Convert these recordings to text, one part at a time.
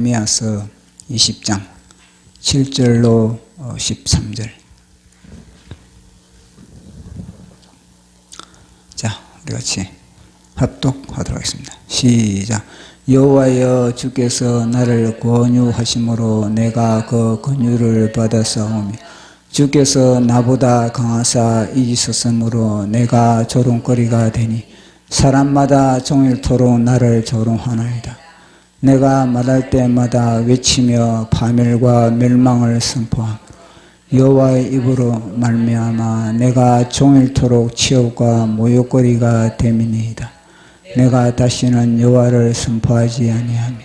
예레미야서 20장 7절로 13절. 자, 우리 같이 합독하도록 하겠습니다. 시작. 여호와여, 주께서 나를 권유하심으로 내가 그 권유를 받았사오며 주께서 나보다 강하사 이기셨으므로 내가 조롱거리가 되니 사람마다 종일토록 나를 조롱하나이다. 내가 말할 때마다 외치며 파멸과 멸망을 선포하며 여호와의 입으로 말미암아 내가 종일토록 치욕과 모욕거리가 됨이니이다. 내가 다시는 여호와를 선포하지 아니하며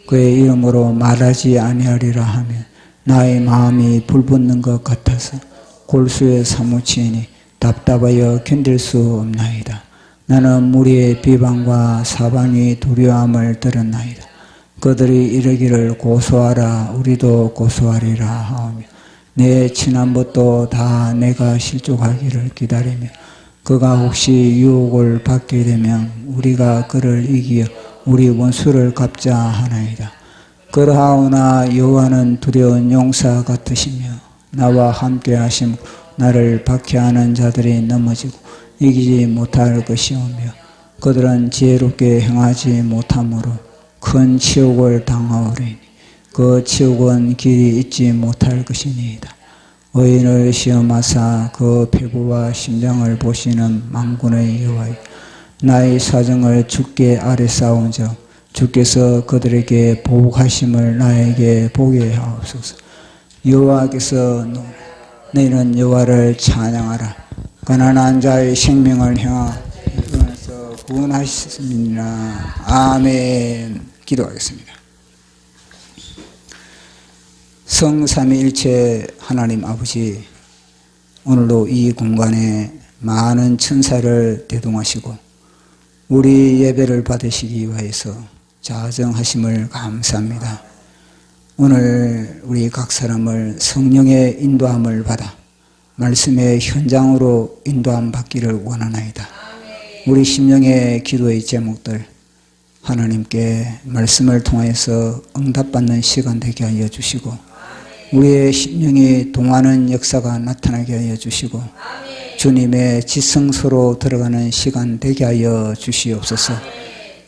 그의 이름으로 말하지 아니하리라 하며 나의 마음이 불붙는 것 같아서 골수에 사무치니 답답하여 견딜 수 없나이다. 나는 무리의 비방과 사방이 두려움을 들었나이다. 그들이 이르기를 고소하라, 우리도 고소하리라 하오며 내 친함부터 다 내가 실족하기를 기다리며 그가 혹시 유혹을 받게 되면 우리가 그를 이기어 우리 원수를 갚자 하나이다. 그러하오나 여호와는 두려운 용사 같으시며 나와 함께 하심 나를 박해하는 자들이 넘어지고 이기지 못할 것이오며 그들은 지혜롭게 행하지 못하므로 큰 치욕을 당하오리니 그 치욕은 길이 잊지 못할 것이니이다. 의인을 시험하사 그 배부와 심장을 보시는 만군의 여호와여, 나의 사정을 주께 아뢰사온 적 주께서 그들에게 보복하심을 나에게 보게 하옵소서. 여호와께서 너희는 여호와를 찬양하라. 가난한 자의 생명을 향하여서 구원하시니라. 아멘. 기도하겠습니다. 성삼위일체 하나님 아버지, 오늘도 이 공간에 많은 천사를 대동하시고 우리 예배를 받으시기 위해서 자정하심을 감사합니다. 오늘 우리 각 사람을 성령의 인도함을 받아 말씀의 현장으로 인도함 받기를 원하나이다. 우리 심령의 기도의 제목들 하나님께 말씀을 통해서 응답받는 시간 되게 하여 주시고 우리의 심령이 동하는 역사가 나타나게 하여 주시고 주님의 지성소로 들어가는 시간 되게 하여 주시옵소서.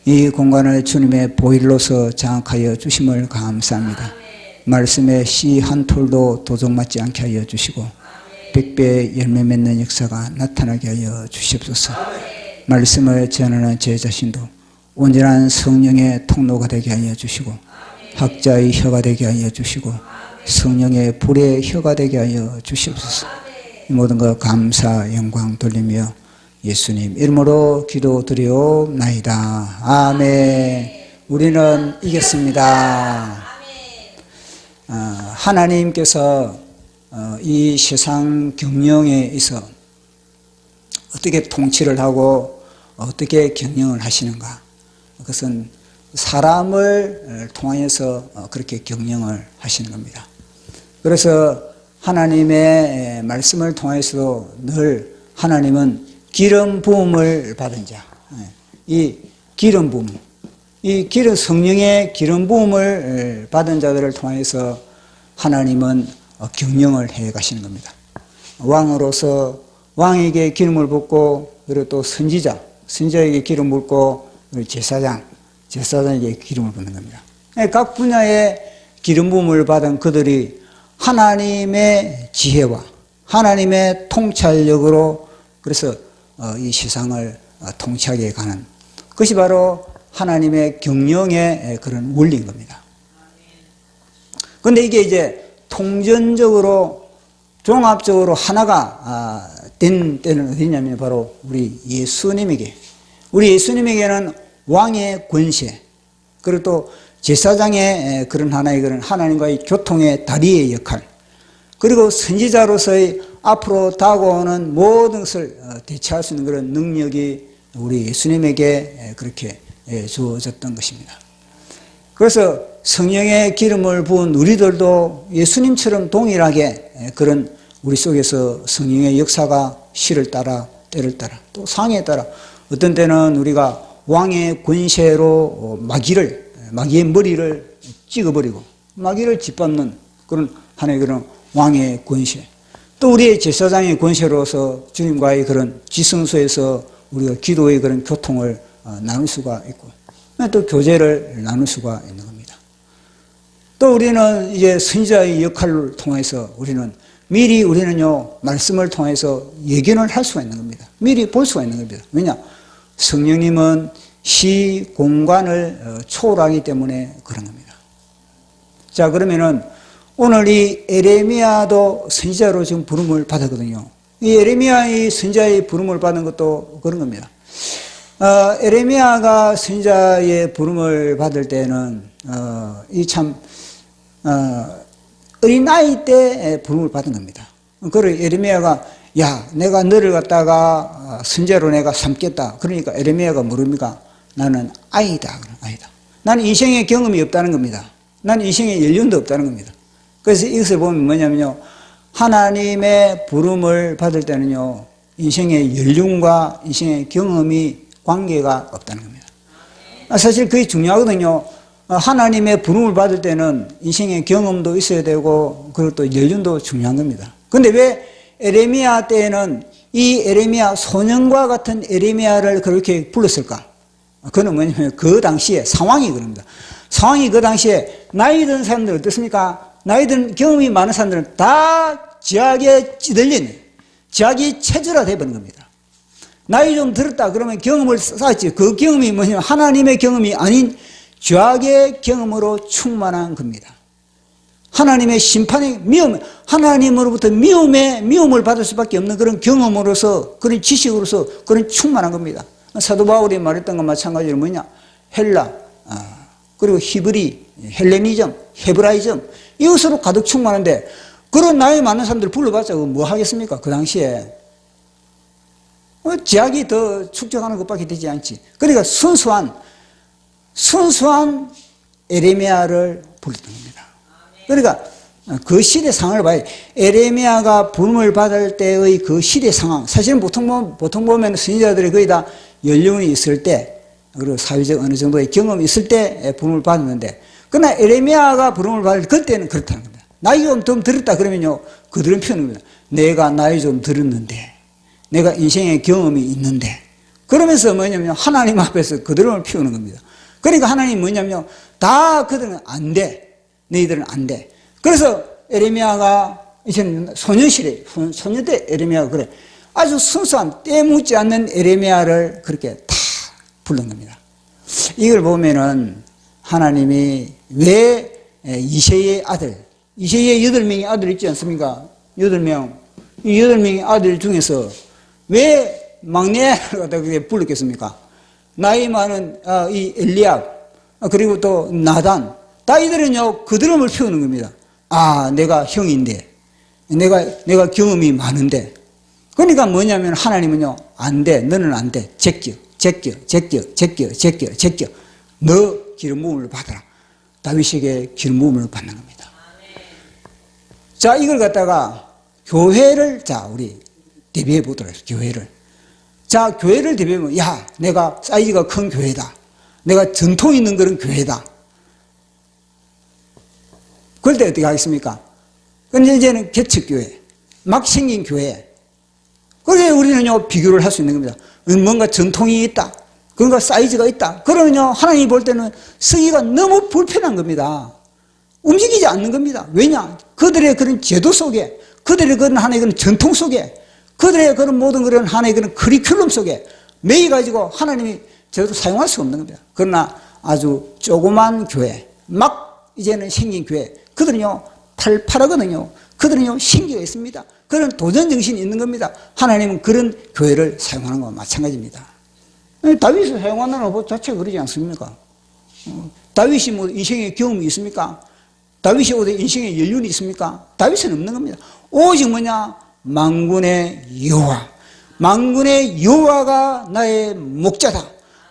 이 공간을 주님의 보일로서 장악하여 주심을 감사합니다. 말씀의 씨 한 톨도 도적맞지 않게 하여 주시고 100배 열매 맺는 역사가 나타나게 하여 주시옵소서. 말씀을 전하는 제 자신도 온전한 성령의 통로가 되게 하여 주시고 학자의 혀가 되게 하여 주시고 성령의 불의 혀가 되게 하여 주시옵소서. 이 모든 것 감사 영광 돌리며 예수님 이름으로 기도드리옵나이다. 아멘. 우리는 이겼습니다. 하나님께서 이 세상 경영에 있어 어떻게 통치를 하고 어떻게 경영을 하시는가? 그것은 사람을 통하여서 그렇게 경영을 하시는 겁니다. 그래서 하나님의 말씀을 통해서도 늘 하나님은 기름 부음을 받은 자, 이 기름 부음, 이 기름 성령의 기름 부음을 받은 자들을 통해서 하나님은 경영을 해 가시는 겁니다. 왕으로서 왕에게 기름을 붓고 그리고 또 선지자에게 기름 붓고 제사장에게 기름을 붓는 겁니다. 각 분야의 기름 부음을 받은 그들이 하나님의 지혜와 하나님의 통찰력으로 그래서 이 세상을 통치하게 가는 그것이 바로 하나님의 경영의 그런 원리인 겁니다. 그런데 이게 이제 통전적으로 종합적으로 하나가 된 때는 어디냐면 바로 우리 예수님에게는 왕의 권세 그리고 또 제사장의 그런 하나의 그런 하나님과의 교통의 다리의 역할 그리고 선지자로서의 앞으로 다가오는 모든 것을 대처할 수 있는 그런 능력이 우리 예수님에게 그렇게 주어졌던 것입니다. 그래서 성령의 기름을 부은 우리들도 예수님처럼 동일하게 그런 우리 속에서 성령의 역사가 시를 따라 때를 따라 또 상에 따라 어떤 때는 우리가 왕의 권세로 마귀의 머리를 찍어버리고 마귀를 짓밟는 그런 하나의 그런 왕의 권세, 또 우리의 제사장의 권세로서 주님과의 그런 지성소에서 우리가 기도의 그런 교통을 나눌 수가 있고, 또 교제를 나눌 수가 있는 겁니다. 또 우리는 이제 선지자의 역할을 통해서 우리는 미리 우리는요 말씀을 통해서 예견을 할 수가 있는 겁니다. 미리 볼 수가 있는 겁니다. 왜냐? 성령님은 시 공간을 초월하기 때문에 그런 겁니다. 자, 그러면은 오늘 이 에레미야도 선지자로 지금 부름을 받았거든요. 이 에레미야의 선지자의 부름을 받은 것도 그런 겁니다. 에레미야가 선지자의 부름을 받을 때는 이 참 어린 나이 때 부름을 받은 겁니다. 그래 에레미야가 야, 내가 너를 갖다가 선지자로 내가 삼겠다. 그러니까 에레미야가 모릅니까? 나는 아이다. 아이다. 나는 인생의 경험이 없다는 겁니다. 나는 인생의 연륜도 없다는 겁니다. 그래서 이것을 보면 뭐냐면요, 하나님의 부름을 받을 때는요 인생의 연륜과 인생의 경험이 관계가 없다는 겁니다. 사실 그게 중요하거든요. 하나님의 부름을 받을 때는 인생의 경험도 있어야 되고 그리고 또 연륜도 중요한 겁니다. 근데 왜 에레미야 때에는 이 에레미야, 소년과 같은 에레미야를 그렇게 불렀을까? 그건 뭐냐면 그 당시에 상황이 그럽니다. 상황이 그 당시에 나이 든 사람들 어떻습니까? 나이 든 경험이 많은 사람들은 다 죄악에 찌들리는, 죄악이 체질화되어 버린 겁니다. 나이 좀 들었다 그러면 경험을 쌓았지. 그 경험이 뭐냐면 하나님의 경험이 아닌 죄악의 경험으로 충만한 겁니다. 하나님의 심판의 미움, 하나님으로부터 미움을 받을 수밖에 없는 그런 경험으로서, 그런 지식으로서 그런 충만한 겁니다. 사도 바울이 말했던 것 마찬가지로 뭐냐? 헬라, 그리고 히브리, 헬레니즘, 헤브라이즘, 이것으로 가득 충만한데, 그런 나이 많은 사람들 불러봤자 뭐 하겠습니까? 그 당시에. 제약이 더 축적하는 것밖에 되지 않지. 그러니까 순수한 에레미야를 불렀던 겁니다. 그러니까 그 시대 상황을 봐야 돼. 에레미야가 부름을 받을 때의 그 시대 상황, 사실은 보통 보면 선지자들이 거의 다 연륜이 있을 때, 그리고 사회적 어느 정도의 경험이 있을 때 부름을 받았는데, 그러나 에레미야가 부름을 받을 그때는 그렇다는 겁니다. 나이 좀 들었다 그러면요, 그들은 표현을 합니다. 내가 나이 좀 들었는데, 내가 인생의 경험이 있는데, 그러면서 뭐냐면 하나님 앞에서 그들을 피우는 겁니다. 그러니까 하나님이 뭐냐면 다 그들은 안 돼. 너희들은 안 돼. 그래서 에레미야가 이제는 소년 때 에레미야가 그래. 아주 순수한 때 묻지 않는 에레미야를 그렇게 다 부른 겁니다. 이걸 보면은 하나님이 왜 이새의 아들, 이새의 8명의 아들 있지 않습니까? 8명. 이 8명의 아들 중에서 왜 막내를 갖다 그렇게 불렀겠습니까? 나이 많은 이 엘리압, 그리고 또 나단, 다 이들은요 그들음을 피우는 겁니다. 아, 내가 형인데, 내가 경험이 많은데, 그러니까 뭐냐면 하나님은요 안 돼, 너는 안 돼, 제껴. 너 기름 부음을 받아라. 다윗에게 기름 부음을 받는 겁니다. 자, 이걸 갖다가 교회를, 자, 우리 대비해 보도록 해요. 교회를. 자, 교회를 대비하면, 야, 내가 사이즈가 큰 교회다. 내가 전통 있는 그런 교회다. 그럴 때 어떻게 하겠습니까? 근데 이제는 개척교회, 막 생긴 교회. 그래, 우리는요, 비교를 할 수 있는 겁니다. 뭔가 전통이 있다. 그런가 사이즈가 있다. 그러면요, 하나님이 볼 때는 쓰기가 너무 불편한 겁니다. 움직이지 않는 겁니다. 왜냐? 그들의 그런 제도 속에, 그들의 그런 하나의 그런 전통 속에, 그들의 그런 모든 그런 하나의 그런 커리큘럼 속에 매여가지고 하나님이 제대로 사용할 수가 없는 겁니다. 그러나 아주 조그만 교회, 막 이제는 생긴 교회, 그들은요, 팔팔하거든요. 그들은요, 신기가 있습니다. 그런 도전정신이 있는 겁니다. 하나님은 그런 교회를 사용하는 것과 마찬가지입니다. 다윗을 사용하는 것 자체가 그러지 않습니까? 다윗이 뭐 인생의 경험이 있습니까? 다윗이 어디 인생의 연륜이 있습니까? 다윗은 없는 겁니다. 오직 뭐냐? 만군의 여호와, 만군의 여호와가 나의 목자다.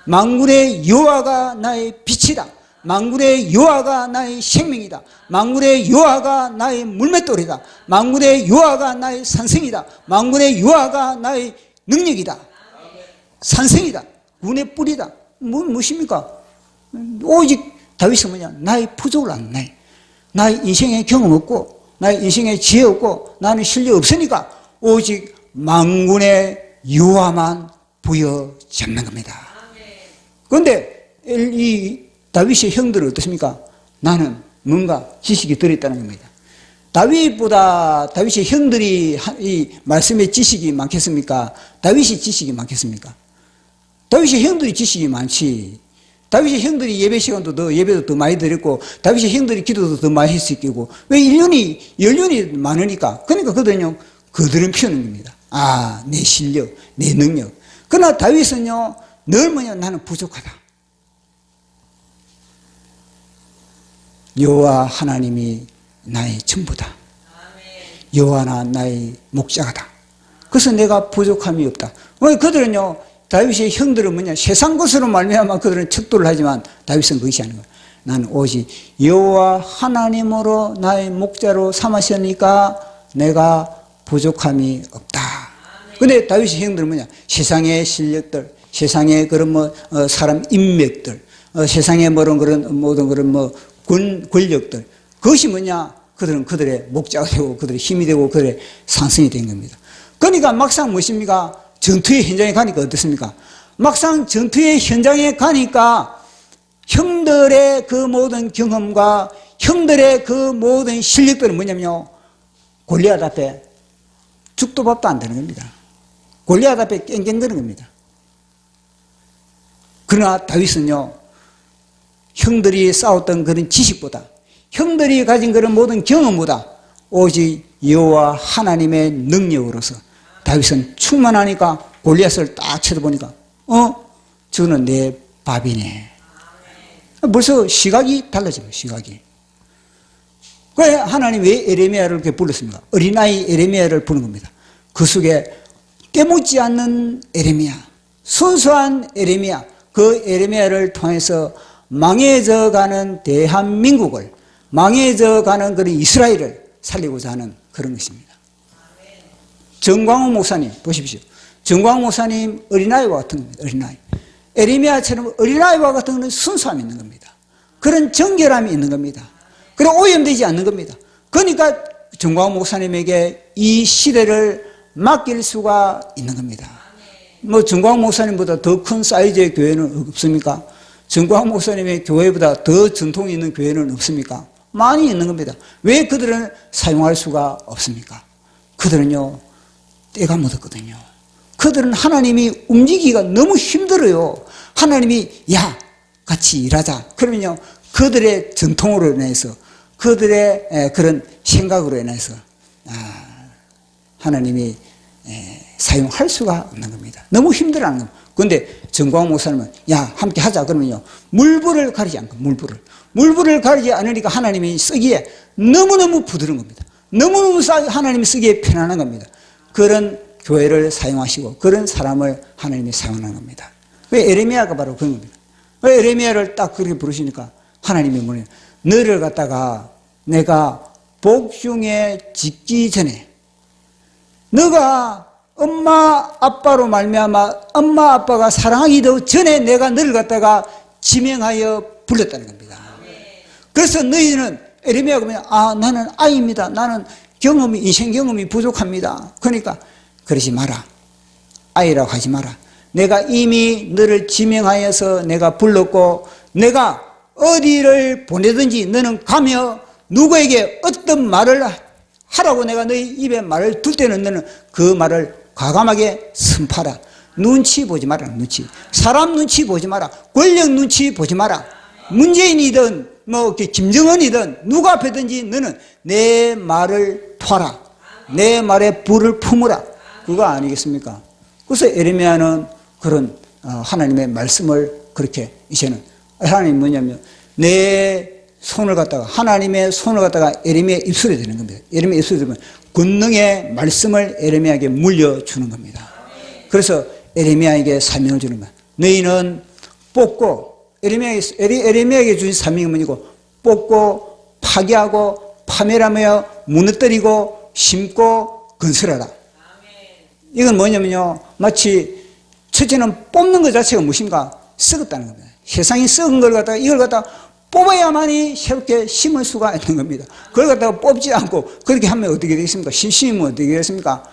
만군의 여호와가 나의 빛이다. 만군의 여호와가 나의 생명이다. 만군의 여호와가 나의 물맷돌이다. 만군의 여호와가 나의 산성이다. 만군의 여호와가 나의 능력이다. 산성이다. 운의 뿌리다. 무엇입니까? 오직 다윗은 뭐냐? 나의 부족을 아는 나의. 나의 인생에 경험 없고, 나의 인생에 지혜 없고, 나는 실력 없으니까 오직 만군의 여호와만 부여잡는 겁니다. 그런데 이 다윗의 형들은 어떻습니까? 나는 뭔가 지식이 들어있다는 겁니다. 다윗의 형들이 이 말씀의 지식이 많겠습니까? 다윗이 지식이 많겠습니까? 다윗의 형들이 지식이 많지. 다윗의 형들이 예배 시간도 예배도 더 많이 드렸고, 다윗의 형들이 기도도 더 많이 했을 거고, 왜 연륜이 많으니까. 그러니까 그들은 피우는 겁니다. 아, 내 실력, 내 능력. 그러나 다윗은요, 늘 뭐냐, 나는 부족하다. 여호와 하나님이 나의 전부다. 여호와나 나의 목자가다. 그래서 내가 부족함이 없다. 그들은요, 다윗의 형들은 뭐냐, 세상 것으로 말미암아 그들은 척도를 하지만 다윗은 그것이 아닌 거야. 나는 오직 여호와 하나님으로 나의 목자로 삼으셨으니까 내가 부족함이 없다. 근데 다윗의 형들은 뭐냐, 세상의 실력들, 세상의 그런 사람 인맥들, 세상의 모든 그런 권력들, 그것이 뭐냐, 그들은 그들의 목자가 되고 그들의 힘이 되고 그들의 상승이 된 겁니다. 그러니까 막상 무엇입니까? 전투의 현장에 가니까 어떻습니까? 막상 전투의 현장에 가니까 형들의 그 모든 경험과 형들의 그 모든 실력들은 뭐냐면요, 골리앗 앞에 죽도 밥도 안 되는 겁니다. 골리앗 앞에 깽깽거리는 겁니다. 그러나 다윗은요, 형들이 싸웠던 그런 지식보다, 형들이 가진 그런 모든 경험보다 오직 여호와 하나님의 능력으로서 다윗은 충만하니까 골리앗을 딱 쳐다보니까 저는 내 밥이네. 벌써 시각이 달라집니다. 시각이. 왜 하나님 왜 에레미야를 이렇게 불렀습니까? 어린아이 에레미야를 부른 겁니다. 그 속에 깨묻지 않는 에레미야, 순수한 에레미야, 그 에레미야를 통해서 망해져가는 대한민국을, 망해져가는 그런 이스라엘을 살리고자 하는 그런 것입니다. 정광훈 목사님 보십시오. 정광훈 목사님 어린아이와 같은 겁니다. 어린아이. 에레미야처럼 어린아이와 같은 것은 순수함이 있는 겁니다. 그런 정결함이 있는 겁니다. 그리고 오염되지 않는 겁니다. 그러니까 정광훈 목사님에게 이 시대를 맡길 수가 있는 겁니다. 정광훈 목사님보다 더 큰 사이즈의 교회는 없습니까? 정광훈 목사님의 교회보다 더 전통이 있는 교회는 없습니까? 많이 있는 겁니다. 왜 그들은 사용할 수가 없습니까? 그들은요, 때가 묻었거든요. 그들은 하나님이 움직이기가 너무 힘들어요. 하나님이 야, 같이 일하자. 그러면요, 그들의 전통으로 인해서, 그들의 그런 생각으로 인해서 하나님이 사용할 수가 없는 겁니다. 너무 힘들어하는 겁니다. 그런데 정광훈 목사님은 야, 함께 하자 그러면요, 물불을 가리지 않고 물불을 가리지 않으니까 하나님이 쓰기에 너무너무 부드러운 겁니다. 너무너무 하나님이 쓰기에 편안한 겁니다. 그런 교회를 사용하시고 그런 사람을 하나님이 사용하는 겁니다. 왜? 에레미야가 바로 그런 겁니다. 왜 에레미야를 딱 그렇게 부르시니까 하나님이 뭐냐, 너를 갖다가 내가 복중에 짓기 전에, 너가 엄마 아빠로 말미암아 엄마 아빠가 사랑하기도 전에 내가 너를 갖다가 지명하여 불렀다는 겁니다. 그래서 너희는, 에레미야가 뭐냐, 나는 아이입니다. 나는 인생 경험이 부족합니다. 그러니까 그러지 마라. 아이라고 하지 마라. 내가 이미 너를 지명하여서 내가 불렀고, 내가 어디를 보내든지 너는 가며 누구에게 어떤 말을 하라고 내가 너희 입에 말을 둘 때는 너는 그 말을 과감하게 선포하라. 눈치 보지 마라. 눈치. 사람 눈치 보지 마라. 권력 눈치 보지 마라. 문재인이든 김정은이든 누가 앞에든지 너는 내 말을 토하라. 내 말에 불을 품으라. 그거 아니겠습니까? 그래서 에레미야는 그런 하나님의 말씀을 그렇게 이제는, 하나님이 뭐냐면 내 손을 갖다가, 하나님의 손을 갖다가 에레미야의 입술에 대는 겁니다. 에레미야 입술에 대면 권능의 말씀을 에레미야에게 물려주는 겁니다. 그래서 에레미야에게 사명을 주는 거야. 너희는 뽑고, 에레미야에게 주신 사명이 뭐냐고, 뽑고 파괴하고 파멸하며 무너뜨리고 심고 건설하라. 이건 뭐냐면요, 마치 첫째는 뽑는 것 자체가 무엇인가, 썩었다는 겁니다. 세상이 썩은 걸 갖다가 이걸 갖다가 뽑아야만이 새롭게 심을 수가 있는 겁니다. 그걸 갖다가 뽑지 않고 그렇게 하면 어떻게 되겠습니까? 심으면 어떻게 되겠습니까?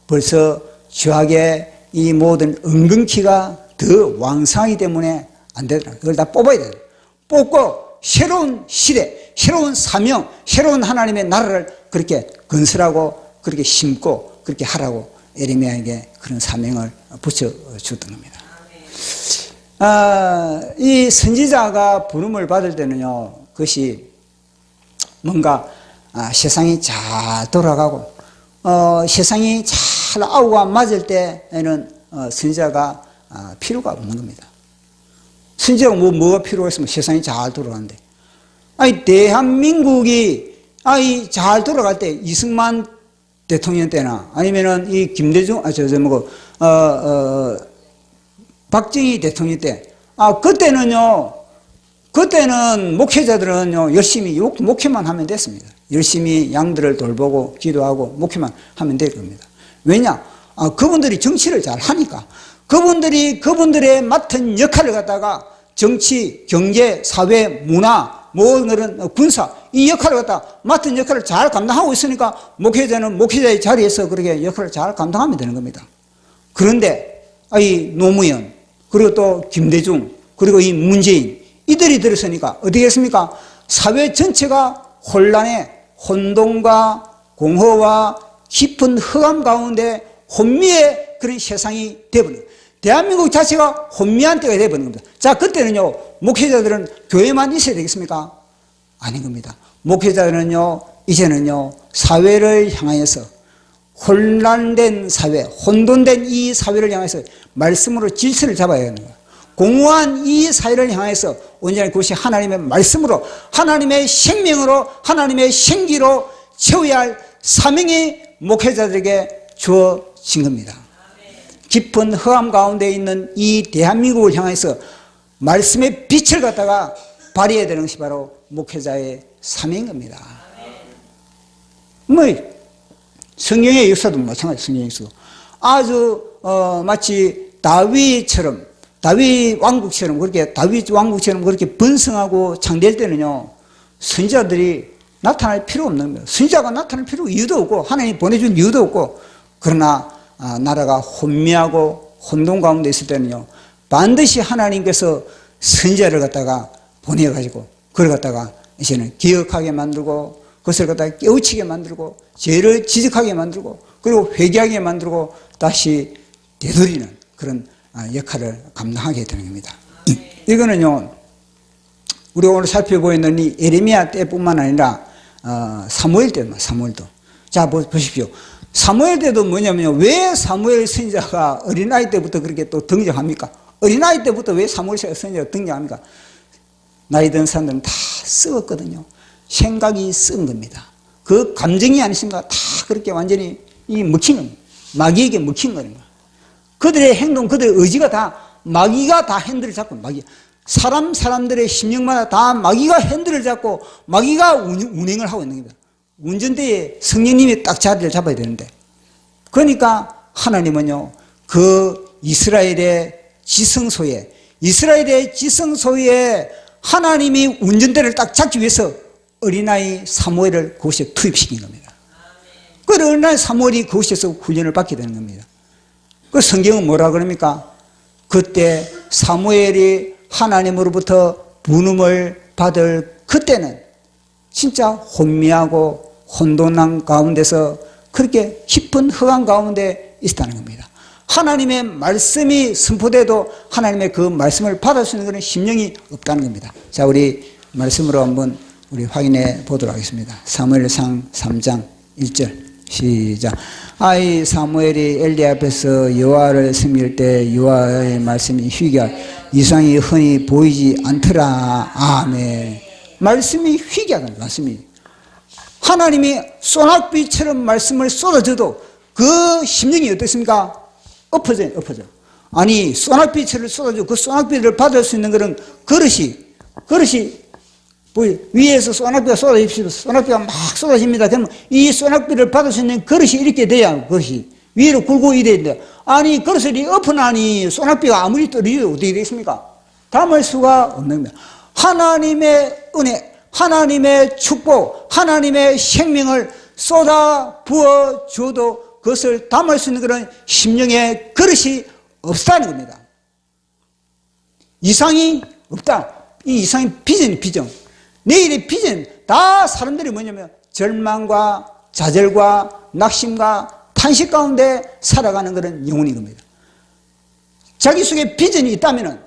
벌써 죄악의 이 모든 은근키가 더 왕성하기 때문에 안 되더라. 그걸 다 뽑아야 돼요. 뽑고 새로운 시대, 새로운 사명, 새로운 하나님의 나라를 그렇게 건설하고 그렇게 심고 그렇게 하라고 예레미야에게 그런 사명을 붙여줬던 겁니다. 이 선지자가 부름을 받을 때는요, 그것이 뭔가 세상이 잘 돌아가고 세상이 잘 아우가 맞을 때에는 선지자가 필요가 없는 겁니다. 선지자가 뭐가 필요했으면 세상이 잘 돌아가는데, 대한민국이 잘 돌아갈 때 이승만 대통령 때나 아니면은 이 김대중 박정희 대통령 때, 그때는 목회자들은요, 열심히 목회만 하면 됐습니다. 열심히 양들을 돌보고 기도하고 목회만 하면 될 겁니다. 왜냐? 그분들이 정치를 잘 하니까. 그분들의 맡은 역할을 갖다가 정치, 경제, 사회, 문화, 그런 군사, 이 역할을 갖다가 맡은 역할을 잘 감당하고 있으니까 목회자는 목회자의 자리에서 그렇게 역할을 잘 감당하면 되는 겁니다. 그런데, 이 노무현, 그리고 또 김대중, 그리고 이 문재인, 이들이 들었으니까 어떻게 했습니까? 사회 전체가 혼란에 혼돈과 공허와 깊은 흑암 가운데 혼미의 그런 세상이 되어버린 거예요. 대한민국 자체가 혼미한 때가 되어버린 겁니다. 자, 그때는요, 목회자들은 교회만 있어야 되겠습니까? 아닌 겁니다. 목회자들은요, 이제는요, 사회를 향하여서 혼란된 사회, 혼돈된 이 사회를 향해서 말씀으로 질서를 잡아야 하는 거예요. 공허한 이 사회를 향해서 온전히 그것이 하나님의 말씀으로, 하나님의 생명으로, 하나님의 생기로 채워야 할 사명이 목회자들에게 주어진 겁니다. 깊은 흑암 가운데 있는 이 대한민국을 향해서 말씀의 빛을 갖다가 발휘해야 되는 것이 바로 목회자의 사명인 겁니다. 성경의 역사도 마찬가지. 성경의 역사도 아주 마치 다윗 왕국처럼 그렇게 번성하고 창대할 때는요, 선지자들이 나타날 필요 없는 겁니다. 선지자가 나타날 필요 이유도 없고 하나님이 보내준 이유도 없고, 그러나 나라가 혼미하고 혼돈 가운데 있을 때는요, 반드시 하나님께서 선지자를 갖다가 보내가지고 그걸 갖다가 이제는 기억하게 만들고, 그것을 갖다가 깨우치게 만들고, 죄를 지적하게 만들고, 그리고 회개하게 만들고 다시 되돌리는 그런 역할을 감당하게 되는 겁니다. 이거는요, 우리가 오늘 살펴보이는 이 예레미야 때뿐만 아니라 사무엘 때도. 자, 보십시오. 사무엘 때도 뭐냐면요, 왜 사무엘 선지자가 어린아이 때부터 그렇게 또 등장합니까? 어린아이 때부터 왜 사무엘 선지자가 등장합니까? 나이 든 사람들은 다 썩었거든요. 생각이 썩은 겁니다. 그 감정이 아니신가 다 그렇게 완전히 먹힌 겁니다. 마귀에게 먹힌 겁니다. 그들의 행동, 그들의 의지가 다 마귀가 다 핸들을 잡고, 사람들의 심령마다 다 마귀가 핸들을 잡고 마귀가 운행을 하고 있는 겁니다. 운전대에 성령님이 딱 자리를 잡아야 되는데, 그러니까 하나님은요, 그 이스라엘의 지성소에 하나님이 운전대를 딱 잡기 위해서 어린아이 사무엘을 그곳에 투입시킨 겁니다. 그 어린아이 사무엘이 그곳에서 훈련을 받게 되는 겁니다. 그 성경은 뭐라 그럽니까? 그때 사무엘이 하나님으로부터 부름을 받을 그때는 진짜 혼미하고 혼돈한 가운데서 그렇게 깊은 흑암 가운데 있었다는 겁니다. 하나님의 말씀이 선포돼도 하나님의 그 말씀을 받을 수 있는 그런 심령이 없다는 겁니다. 자, 우리 말씀으로 한번 우리 확인해 보도록 하겠습니다. 사무엘상 3장 1절 시작. 아이 사무엘이 엘리 앞에서 여호와를 섬길 때 여호와의 말씀이 희귀하여 이상이 흔히 보이지 않더라. 아멘. 말씀이 희귀하다. 말씀이 하나님이 소낙비처럼 말씀을 쏟아줘도 그 심령이 어떻습니까? 엎어져요. 아니, 소낙비처럼 쏟아져 그 소낙비를 받을 수 있는 그런 그릇이 위에서 소낙비가 쏟아집시다. 소낙비가 막 쏟아집니다. 그러면 이 소낙비를 받을 수 있는 그릇이 이렇게 돼야 그릇이 위로 굴고 이래야 돼요. 아니, 그릇이 엎어나니 소낙비가 아무리 떨어져도 어떻게 되겠습니까? 담을 수가 없는 겁니다. 하나님의 은혜, 하나님의 축복, 하나님의 생명을 쏟아 부어 주어도 그것을 담을 수 있는 그런 심령의 그릇이 없다는 겁니다. 이상이 없다. 이 이상이 비전이 비전. 내일의 비전, 다 사람들이 뭐냐면 절망과 좌절과 낙심과 탄식 가운데 살아가는 그런 영혼인 겁니다. 자기 속에 비전이 있다면,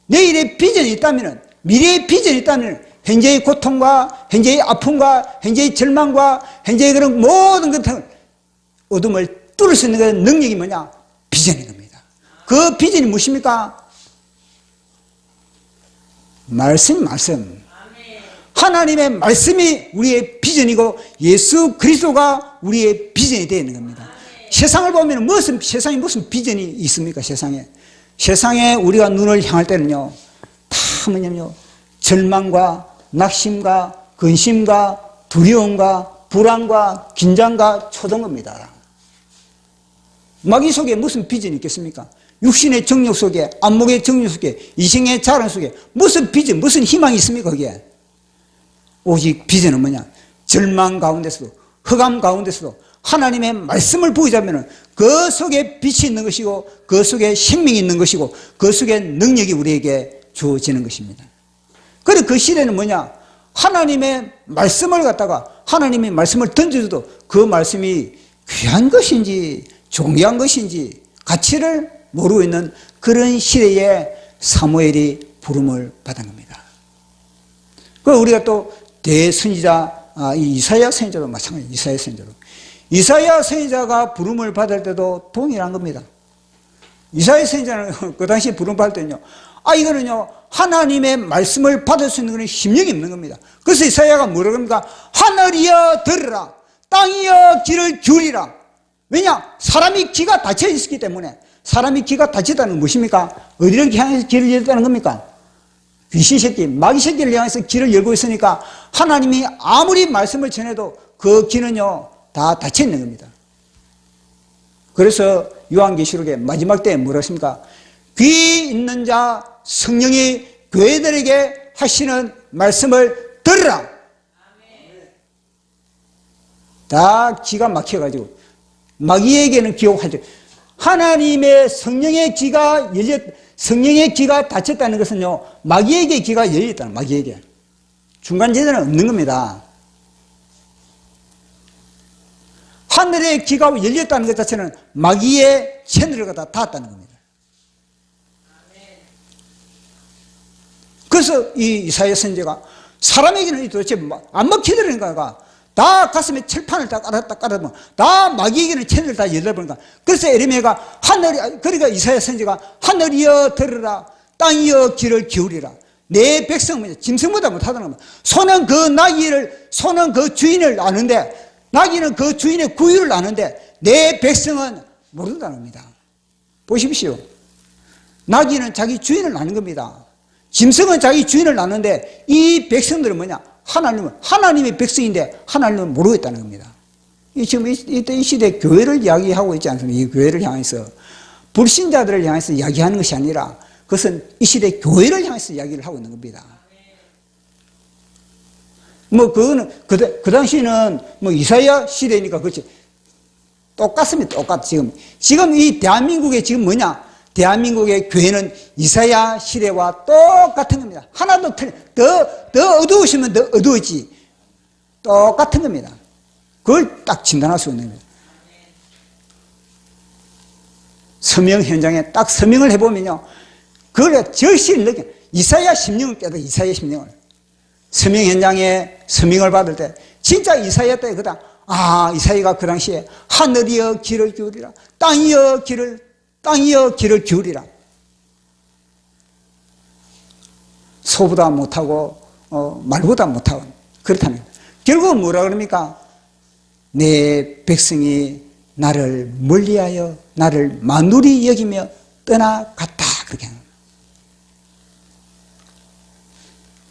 내일의 비전이 있다면, 미래의 비전이 있다면, 현재의 고통과 현재의 아픔과 현재의 절망과 현재의 그런 모든 것들 어둠을 뚫을 수 있는 그런 능력이 뭐냐? 비전인 겁니다. 그 비전이 무엇입니까? 말씀. 하나님의 말씀이 우리의 비전이고 예수 그리스도가 우리의 비전이 되어 있는 겁니다. 세상을 보면 세상에 무슨 비전이 있습니까? 세상에 우리가 눈을 향할 때는요, 다 뭐냐면요, 절망과 낙심과 근심과 두려움과 불안과 긴장과 초동겁니다. 마귀 속에 무슨 비전이 있겠습니까? 육신의 정욕 속에, 안목의 정욕 속에, 이생의 자랑 속에 무슨 비전, 무슨 희망이 있습니까? 거기에 오직 비전은 뭐냐? 절망 가운데서도, 흑암 가운데서도 하나님의 말씀을 보이자면 그 속에 빛이 있는 것이고 그 속에 생명이 있는 것이고 그 속에 능력이 우리에게 주어지는 것입니다. 그런데 그 시대는 뭐냐? 하나님의 말씀을 갖다가 하나님의 말씀을 던져줘도 그 말씀이 귀한 것인지 존귀한 것인지 가치를 모르고 있는 그런 시대에 사무엘이 부름을 받은 겁니다. 그 우리가 또 대선지자 이사야 선지자도 마찬가지예요. 이사야 선지자가 부름을 받을 때도 동일한 겁니다. 이사야 선지자는 그 당시 부름 받을 때는요, 이거는요 하나님의 말씀을 받을 수 있는 그런 심령이 없는 겁니다. 그래서 이사야가 뭐라고 합니까? 하늘이여 들으라, 땅이여 귀를 기울이라. 왜냐? 사람이 귀가 닫혀 있기 때문에. 사람이 귀가 닫혔다는 건 무엇입니까? 어디를 향해서 귀를 열었다는 겁니까? 귀신 새끼, 마귀 새끼를 향해서 귀를 열고 있으니까 하나님이 아무리 말씀을 전해도 그 귀는요 다 닫혀 있는 겁니다. 그래서 요한계시록의 마지막 때에 뭐라고 했습니까? 귀 있는 자 성령이 교회들에게 하시는 말씀을 들으라. 다 기가 막혀가지고 마귀에게는 기억하죠. 하나님의 성령의 귀가 성령의 귀가 닫혔다는 것은요, 마귀에게 귀가 열렸다는, 마귀에게. 중간 지대는 없는 겁니다. 하늘의 귀가 열렸다는 것 자체는 마귀의 채널을 갖다 닫았다는 겁니다. 그래서 이 이사야 선지자가 사람에게는 도대체 안 먹히더라니까. 다 가슴에 철판을 다 깔아보면 다 마귀에게는 채널을 다 열어버리니까. 그래서 에레미야가 그러니까 이사야 선지자가 하늘이여 들으라, 땅이여 귀를 기울이라. 내 백성은 짐승보다 못하다는 겁니다. 소는 그 주인을 아는데, 나귀는 그 주인의 구유를 아는데 내 백성은 모른다는 겁니다. 보십시오. 나귀는 자기 주인을 아는 겁니다. 짐승은 자기 주인을 아는데 이 백성들은 뭐냐? 하나님의 백성인데 하나님은 모르고 있다는 겁니다. 지금 이 시대 교회를 이야기하고 있지 않습니까? 이 교회를 향해서, 불신자들을 향해서 이야기하는 것이 아니라 그것은 이 시대 교회를 향해서 이야기를 하고 있는 겁니다. 그거는 그 당시는 이사야 시대니까 그렇지. 똑같습니다. 지금 이 대한민국에 지금 뭐냐? 대한민국의 교회는 이사야 시대와 똑같은 겁니다. 하나도 더 어두우시면 더 어두워지. 똑같은 겁니다. 그걸 딱 진단할 수 있는 겁니다. 서명 현장에 딱 서명을 해보면요, 그걸 절실히 느껴. 이사야 심령을 깨닫, 이사야 심령을. 서명 현장에 서명을 받을 때 진짜 이사야 때 이사야가 그 당시에 하늘이여 귀를 기울이라, 땅이여 귀를 기울이라. 소보다 못하고 말보다 못하고 그렇다는 거예요. 결국은 뭐라 그럽니까? 내 백성이 나를 멀리하여 나를 만울히 여기며 떠나갔다, 그렇게 하는 거예요.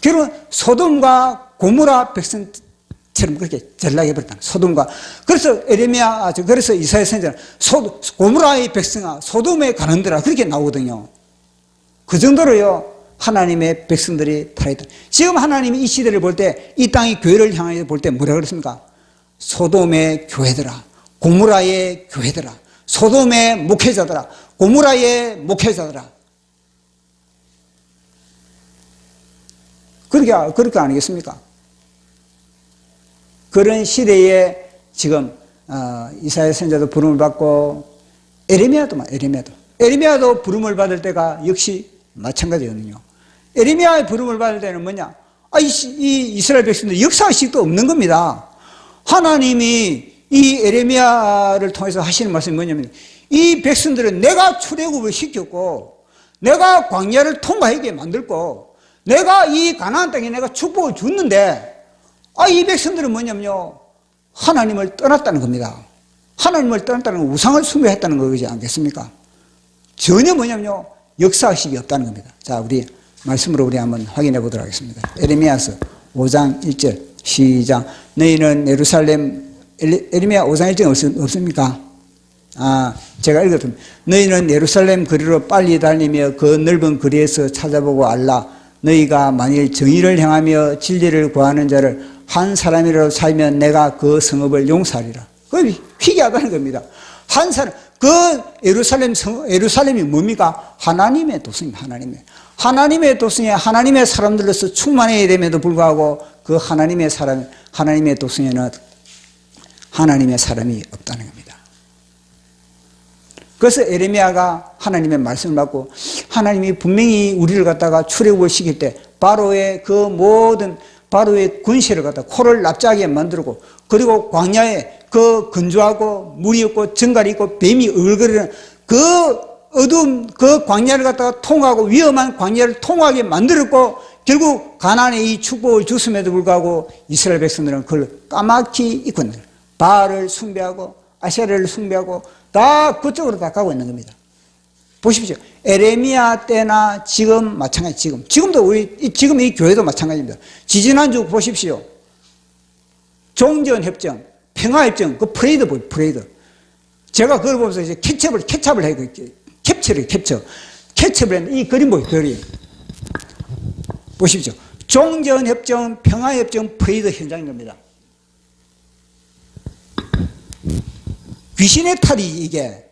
결국은 소돔과 고모라 백성처럼 그렇게 전락해 버렸다. 소돔과. 그래서 이사야 선지자는 고모라의 백성아, 소돔에 가는더라, 그렇게 나오거든요. 그 정도로요, 하나님의 백성들이 타락했다. 지금 하나님이 이 시대를 볼 때, 이 땅의 교회를 향해 볼 때 뭐라 그랬습니까? 소돔의 교회들아, 고무라의 교회들아, 소돔의 목회자들아, 고무라의 목회자들아. 그렇게 아니겠습니까? 그런 시대에 지금 이사야 선지자도 부름을 받고 에레미야도 부름을 받을 때가 역시 마찬가지거든요. 에레미야의 부름을 받을 때는 뭐냐? 이 이스라엘 백성들 역사의식도 없는 겁니다. 하나님이 이 에레미야를 통해서 하시는 말씀이 뭐냐면, 이 백성들은 내가 출애굽을 시켰고, 내가 광야를 통과하게 만들고, 내가 이 가나안 땅에 내가 축복을 줬는데, 이 백성들은 뭐냐면요, 하나님을 떠났다는 겁니다. 하나님을 떠났다는 건 우상을 숭배했다는 거지 않겠습니까? 전혀 뭐냐면요, 역사의식이 없다는 겁니다. 자, 우리 말씀으로 우리 한번 확인해 보도록 하겠습니다. 에레미야서 5장 1절 시작. 너희는 예루살렘, 에레미야 5장 1절 없습니까? 제가 읽었습니다. 너희는 예루살렘 거리로 빨리 달리며 그 넓은 거리에서 찾아보고 알라. 너희가 만일 정의를 행하며 진리를 구하는 자를 한 사람이라도 살면 내가 그 성읍을 용서하리라. 그게 희귀하다는 겁니다. 한 사람, 그 예루살렘이 뭡니까? 하나님의 도성입니다. 하나님의 도성에 하나님의 사람들로서 충만해야 됨에도 불구하고 그 하나님의 도성에는 하나님의 사람이 없다는 겁니다. 그래서 에레미야가 하나님의 말씀을 받고, 하나님이 분명히 우리를 갖다가 출애굽을 시킬 때 바로의 그 모든 바로의 군시를 갖다 코를 납작하게 만들고, 그리고 광야에 그 건조하고 물이 없고 정갈이 있고 뱀이 얼거리는 그 어두운 그 광야를 갖다가 통하고 위험한 광야를 통하게 만들었고, 결국 가나안에 이 축복을 줬음에도 불구하고 이스라엘 백성들은 그걸 까맣게 잊고 있는 거예요. 바알을 숭배하고 아세라를 숭배하고 다 그쪽으로 다 가고 있는 겁니다. 보십시오. 에레미야 때나 지금 마찬가지, 지금도 지금 이 교회도 마찬가지입니다. 지지난주 보십시오. 종전협정, 평화협정, 그 프레이드. 제가 그걸 보면서 이제 캐첩을 해요. 캐첩을 했는데 이 그림 보여요, 그림. 보십시오. 종전협정, 평화협정, 프레이드 현장인 겁니다. 귀신의 탈이 이게.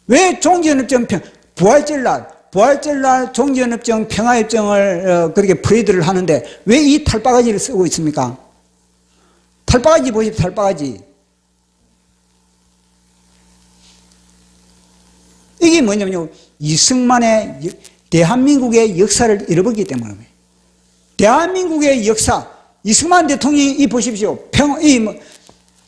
왜 종전협정, 부활절날 종전협정, 평화협정을 그렇게 프레이드를 하는데 왜 이 탈바가지를 쓰고 있습니까? 탈바가지 보십시오, 탈바가지. 이게 뭐냐면요, 이승만의 대한민국의 역사를 잃어버리기 때문에. 대한민국의 역사, 이승만 대통령이 보십시오.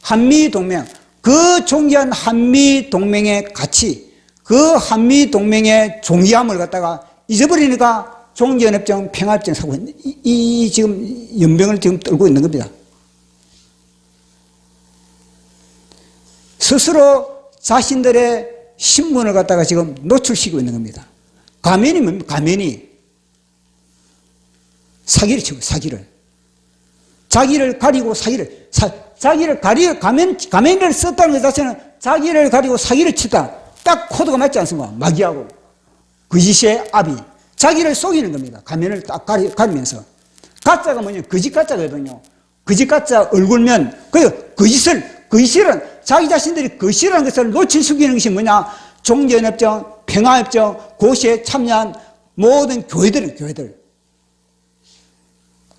한미동맹, 그 존귀한 한미동맹의 가치, 그 한미동맹의 존귀함을 갖다가 잊어버리니까 종전협정, 평화협정 사고 있는, 이 지금 연병을 지금 떨고 있는 겁니다. 스스로 자신들의 신분을 갖다가 지금 노출시키고 있는 겁니다. 가면이 뭡니까? 가면이. 사기를 치고, 사기를. 자기를 가리고 사기를, 가면을 썼다는 것 자체는 자기를 가리고 사기를 치다. 딱 코드가 맞지 않습니까? 마귀하고. 거짓의 아비. 자기를 속이는 겁니다. 가면을 딱 가리면서. 가짜가 뭐냐? 거짓 가짜거든요. 거짓 가짜 얼굴면, 거짓이란 자기 자신들이 거짓이라는 것을 노출시키는 것이 뭐냐? 종전협정, 평화협정, 고시에 참여한 모든 교회들.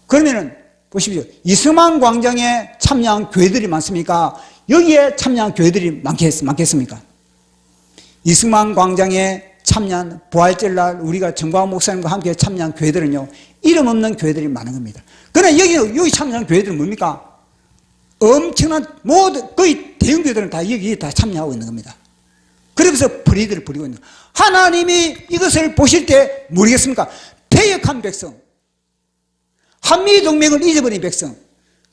그러면은, 보십시오. 이승만 광장에 참여한 교회들이 많습니까? 여기에 참여한 교회들이 많겠습니까? 이승만 광장에 참여한 부활절날 우리가 정광 목사님과 함께 참여한 교회들은요, 이름 없는 교회들이 많은 겁니다. 그러나 여기 참여한 교회들은 뭡니까? 엄청난 거의 대형 교회들은 다 여기 다 참여하고 있는 겁니다. 그래서 프레이드를 부리고 있는 거예요. 하나님이 이것을 보실 때 모르겠습니까? 패역한 백성, 한미동맹을 잊어버린 백성,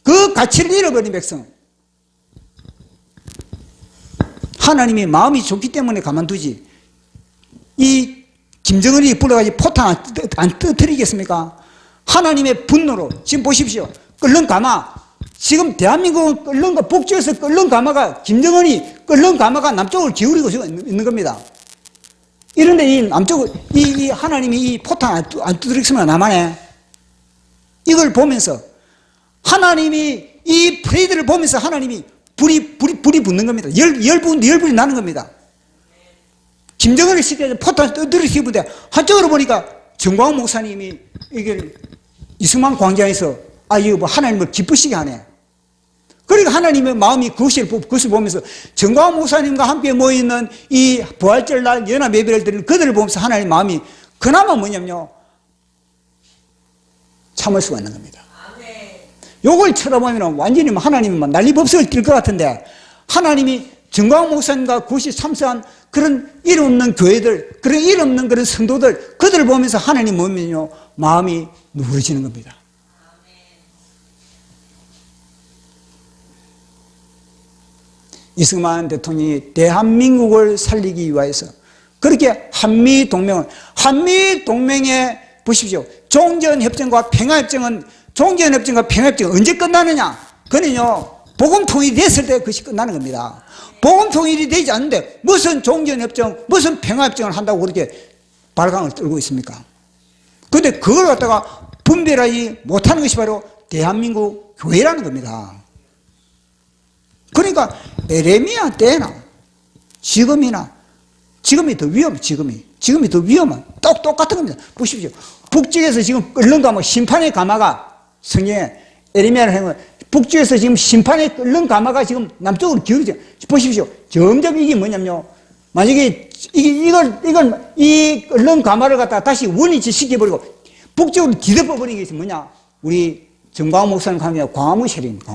그 가치를 잃어버린 백성, 하나님이 마음이 좋기 때문에 가만두지, 이 김정은이 불러가지고 포탄 안 터뜨리겠습니까? 하나님의 분노로. 지금 보십시오. 끓는 가마, 지금 대한민국은 끓는 거, 북쪽에서 끓는 가마가, 김정은이 끓는 가마가 남쪽을 기울이고 있는 겁니다. 이런데 이 남쪽, 이 하나님이 이 포탄 안 두드리겠으면 나만해. 이걸 보면서 하나님이 이 프레이드를 보면서 하나님이 불이 붙는 겁니다. 열불이 나는 겁니다. 김정은을 시켜서 포탄 두드리시는데 한쪽으로 보니까 정광훈 목사님이 이게 이승만 광장에서 이거 뭐 하나님을 기쁘시게 하네. 그러니까 하나님의 마음이 그것을 보면서 정광훈 목사님과 함께 모여있는 이 부활절 날 연합 예배를 드리는 그들을 보면서 하나님의 마음이 그나마 뭐냐면요, 참을 수가 있는 겁니다. 요걸 쳐다보면 완전히 하나님이 난리법석을 뛸 것 같은데, 하나님이 정광훈 목사님과 그것이 참석한 그런 일 없는 교회들, 그런 일 없는 그런 성도들, 그들을 보면서 하나님 보면요, 마음이 누그러지는 겁니다. 이승만 대통령이 대한민국을 살리기 위해서 그렇게 한미동맹에 보십시오. 종전협정과 평화협정은 언제 끝나느냐? 그는요, 복음통일이 됐을 때 그것이 끝나는 겁니다. 복음통일이 되지 않는데 무슨 종전협정, 무슨 평화협정을 한다고 그렇게 발광을 떨고 있습니까? 그런데 그걸 갖다가 분별하지 못하는 것이 바로 대한민국 교회라는 겁니다. 그러니까 에레미야 때나 지금이 더 지금이 더 위험한 똑같은 겁니다. 보십시오. 북쪽에서 지금 끓는 가마, 심판의 가마가 성경에 에레미야를 하는 북쪽에서 지금 심판의 끓는 가마가 지금 남쪽으로 기울어져. 보십시오. 점점 이게 뭐냐면요, 만약에 이 끓는 가마를 갖다가 다시 원위치 시켜버리고 북쪽으로 뒤덮어버리는 것이 뭐냐? 우리 정광훈 목사님 가면 광화문 세력입니다.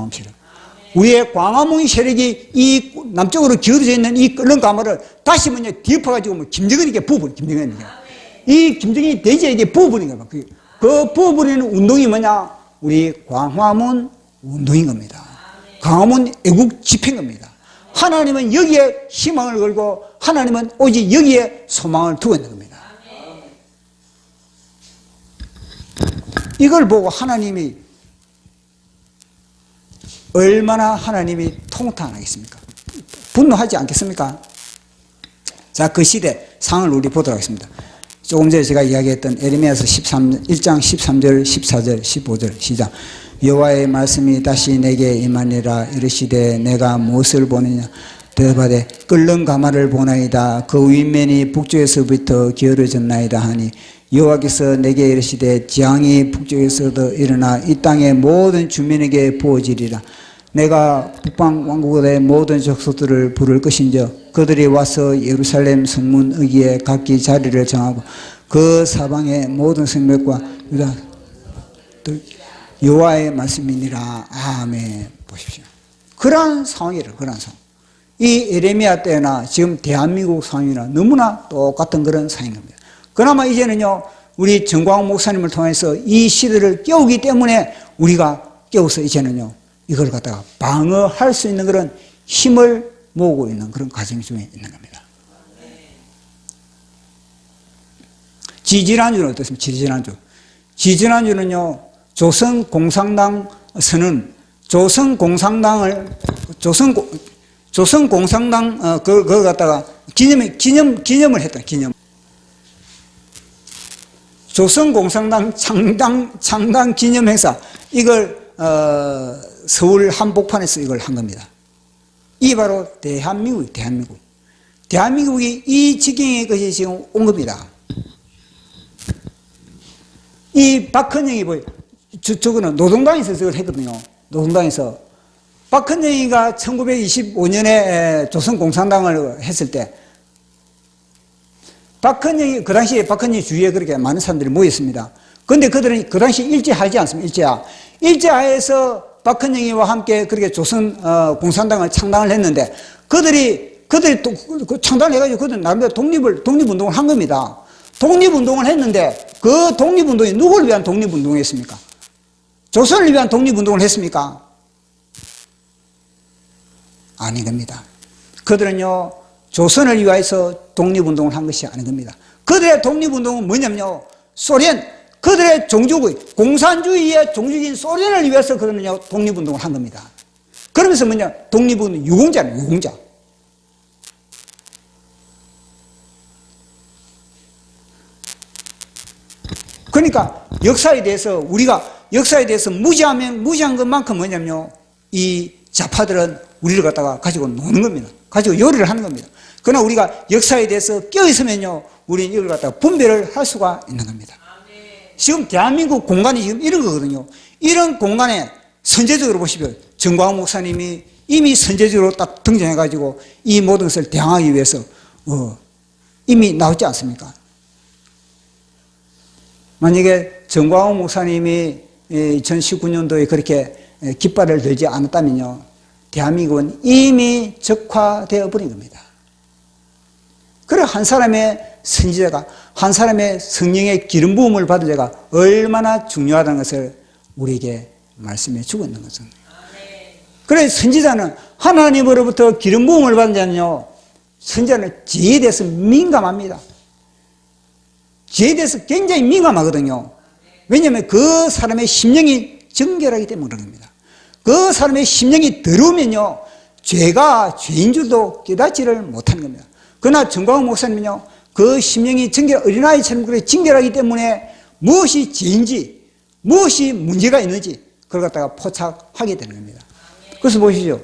우리의 광화문 세력이 이 남쪽으로 기울어져 있는 이 끓는 가마를 다시 뒤엎어가지고 김정은에게 부어버리는 거야. 이 김정은이 대지에게 부어버리는 거야. 그 부어버리는 운동이 뭐냐? 우리 광화문 운동인 겁니다. 광화문 애국 집회인 겁니다. 하나님은 여기에 희망을 걸고 하나님은 오직 여기에 소망을 두고 있는 겁니다. 이걸 보고 하나님이 얼마나 하나님이 통탄하겠습니까? 분노하지 않겠습니까? 자, 그 시대 상을 우리 보도록 하겠습니다. 조금 전에 제가 이야기했던 에레미야서 1장 13절, 14절, 15절 시작. 여호와의 말씀이 다시 내게 임하니라. 이르시되 내가 무엇을 보느냐? 대답하되 끓는 가마를 보나이다. 그 윗면이 북쪽에서부터 기울어졌나이다 하니 여호와께서 내게 이르시되 재앙이 북쪽에서도 일어나 이 땅의 모든 주민에게 부어지리라. 내가 북방 왕국의 모든 족속들을 부를 것인즉 그들이 와서 예루살렘 성문 어귀에 각기 자리를 정하고 그 사방의 모든 성벽과 유다 여호와의 말씀이니라. 아멘. 보십시오. 그러한 상황이라, 그러한 상황. 이 에레미야 때나 지금 대한민국 상황이나 너무나 똑같은 그런 상황입니다. 그나마 이제는요, 우리 정광훈 목사님을 통해서 이 시대를 깨우기 때문에 우리가 깨워서 이제는요, 이걸 갖다가 방어할 수 있는 그런 힘을 모으고 있는 그런 과정 중에 있는 겁니다. 지지난주는 어떻습니까? 지지난주는요, 조선공산당 선언, 조선공산당 그걸 갖다가 기념을 했다. 조선공산당 창당 기념 행사, 이걸 서울 한복판에서 이걸 한 겁니다. 이 바로 대한민국이 이 지경의 것이 지금 온 겁니다. 이 박헌영이 저거는 노동당에서 저걸 했거든요. 노동당에서 박헌영이가 1925년에 조선공산당을 했을 때 그 당시에 박헌영 주위에 그렇게 많은 사람들이 모였습니다. 그런데 그들은 그 당시 일제하지 않습니까? 일제하에서 박헌영이와 함께 그렇게 조선 공산당을 창당을 했는데 그들이 또 창당을 해가지고 그들은 나름대로 독립운동을 한 겁니다. 독립운동을 했는데 그 독립운동이 누구를 위한 독립운동을 했습니까? 조선을 위한 독립운동을 했습니까? 아닌 겁니다. 그들은요, 조선을 위해서 독립운동을 한 것이 아닌 겁니다. 그들의 독립운동은 뭐냐면요, 그들의 종주국의 공산주의의 종주국인 소련을 위해서 그러면요, 독립운동을 한 겁니다. 그러면서 뭐냐, 독립운동 유공자는 유공자. 그러니까 역사에 대해서 우리가 역사에 대해서 무지하면 무지한 것만큼 뭐냐면요, 이 좌파들은 우리를 갖다가 가지고 노는 겁니다. 가지고 요리를 하는 겁니다. 그러나 우리가 역사에 대해서 껴있으면요, 우리는 이걸 갖다가 분별을 할 수가 있는 겁니다. 지금 대한민국 공간이 지금 이런 거거든요. 이런 공간에 선제적으로 보십시오. 정광훈 목사님이 이미 선제적으로 딱 등장해가지고 이 모든 것을 대항하기 위해서 이미 나왔지 않습니까? 만약에 정광훈 목사님이 2019년도에 그렇게 깃발을 들지 않았다면요, 대한민국은 이미 적화되어 버린 겁니다. 그래, 한 사람의 선지자가, 한 사람의 성령의 기름 부음을 받은 자가 얼마나 중요하다는 것을 우리에게 말씀해 주고 있는 거죠. 그래, 선지자는 하나님으로부터 기름 부음을 받은 자는요, 선지자는 죄에 대해서 민감합니다. 죄에 대해서 굉장히 민감하거든요. 왜냐하면 그 사람의 심령이 정결하기 때문에 그런 겁니다. 그 사람의 심령이 더러우면요, 죄가 죄인 줄도 깨닫지를 못하는 겁니다. 그러나 정광훈 목사님은요, 그 심령이 어린아이처럼 그렇게 정결하기 때문에 무엇이 죄인지, 무엇이 문제가 있는지 그걸 갖다가 포착하게 되는 겁니다. 그래서 보시죠.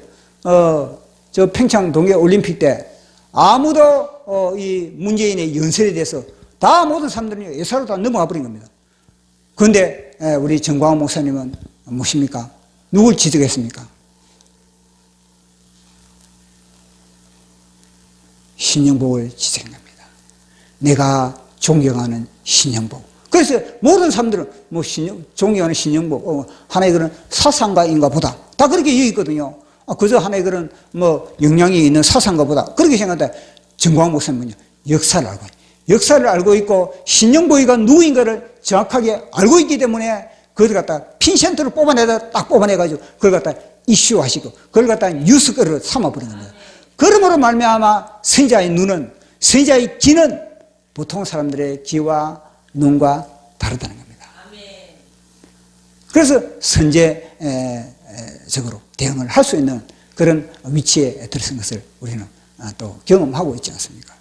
저 평창 동계올림픽 때 아무도 이 문재인의 연설에 대해서 다 모든 사람들이 예사로 다 넘어가 버린 겁니다. 그런데 우리 정광훈 목사님은 무엇입니까? 누굴 지적했습니까? 신영복을 지적한 겁니다. 내가 존경하는 신영복. 그래서 모든 사람들은 뭐 존경하는 신영복, 하나의 그런 사상가인가 보다. 다 그렇게 여기거든요. 그저 하나의 그런 뭐 영향이 있는 사상가 보다. 그렇게 생각하는데 정광훈 목사님은요, 역사를 알고 있고 신영복이가 누구인가를 정확하게 알고 있기 때문에 그걸 갖다 핀센트를 딱 뽑아내가지고 그걸 갖다 이슈화시고 그걸 갖다 뉴스거리로 삼아버린 겁니다. 그러므로 말미암아 선지자의 눈은, 선지자의 귀는 보통 사람들의 귀와 눈과 다르다는 겁니다. 그래서 선제적으로 대응을 할 수 있는 그런 위치에 들어선 것을 우리는 또 경험하고 있지 않습니까?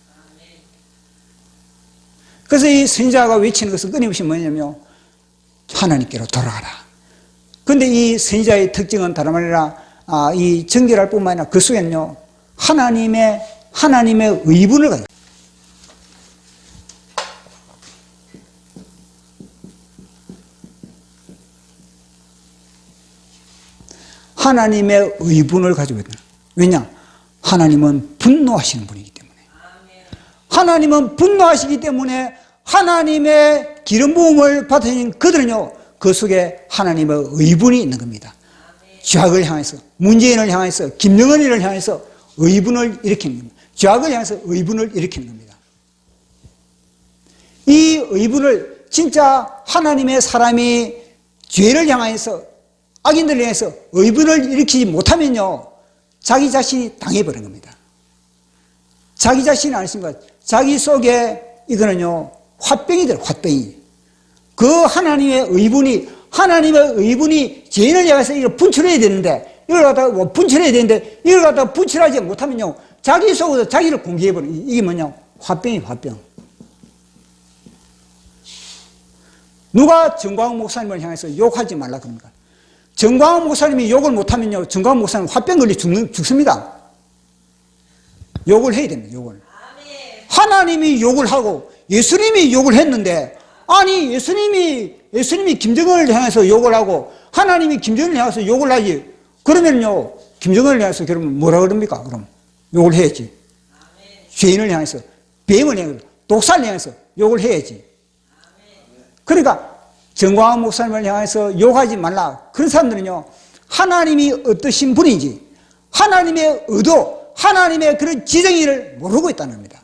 그래서 이 선지자가 외치는 것은 끊임없이 뭐냐면요, 하나님께로 돌아가라. 그런데 이 선지자의 특징은 다름 아니라 이 정결할 뿐만 아니라 그 속에는요, 하나님의 의분을 가지고, 하나님의 의분을 가지고 있다. 왜냐? 하나님은 분노하시는 분이기 때문에. 하나님은 분노하시기 때문에 하나님의 기름 부음을 받으신 그들은요, 그 속에 하나님의 의분이 있는 겁니다. 죄악을 향해서, 문재인을 향해서, 김영은이를 향해서 의분을 일으키는 겁니다. 죄악을 향해서 의분을 일으키는 겁니다. 이 의분을 진짜 하나님의 사람이 죄를 향해서, 악인들을 향해서 의분을 일으키지 못하면요, 자기 자신이 당해버린 겁니다. 자기 자신이 아니십니까? 자기 속에 이거는요, 화병이 돼요, 화병이. 그 하나님의 의분이 죄인을 향해서 이걸 분출해야 되는데, 이걸 갖다가 분출해야 되는데, 이걸 갖다가 분출하지 못하면요, 자기 속에서 자기를 공개해버리는, 이게 뭐냐? 화병이 화병. 누가 정광훈 목사님을 향해서 욕하지 말라 그럽니까? 정광훈 목사님이 욕을 못하면요, 정광훈 목사님 화병 걸려 죽습니다. 욕을 해야 됩니다, 욕을. 하나님이 욕을 하고 예수님이 욕을 했는데, 아니 예수님이 김정은을 향해서 욕을 하고 하나님이 김정은을 향해서 욕을 하지, 그러면요 김정은을 향해서 그러면 뭐라 그럽니까? 그럼 욕을 해야지. 죄인을 향해서, 뱀을 향해서, 독사를 향해서 욕을 해야지. 그러니까 정광훈 목사님을 향해서 욕하지 말라. 그런 사람들은요, 하나님이 어떠신 분인지, 하나님의 의도, 하나님의 그런 지정의를 모르고 있다는 겁니다.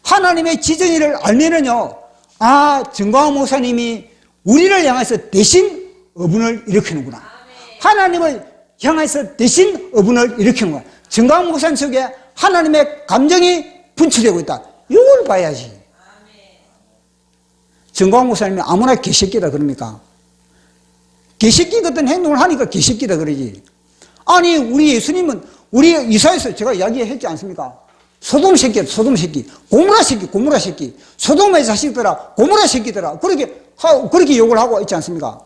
하나님의 지정의를 알면은요, 정광훈 목사님이 우리를 향해서 대신 어분을 일으키는구나. 하나님을 향해서 대신 어분을 일으키는구나. 정광훈 목사님 속에 하나님의 감정이 분출되고 있다. 이걸 봐야지. 정광훈 목사님이 아무나 개새끼다 그럽니까? 개새끼 같은 행동을 하니까 개새끼다 그러지. 아니 우리 예수님은, 우리 이사에서 제가 이야기했지 않습니까? 소돔 새끼, 소돔 새끼, 고무라 새끼, 고무라 새끼, 소돔의 자식들아, 고무라 새끼들아. 그렇게 욕을 하고 있지 않습니까?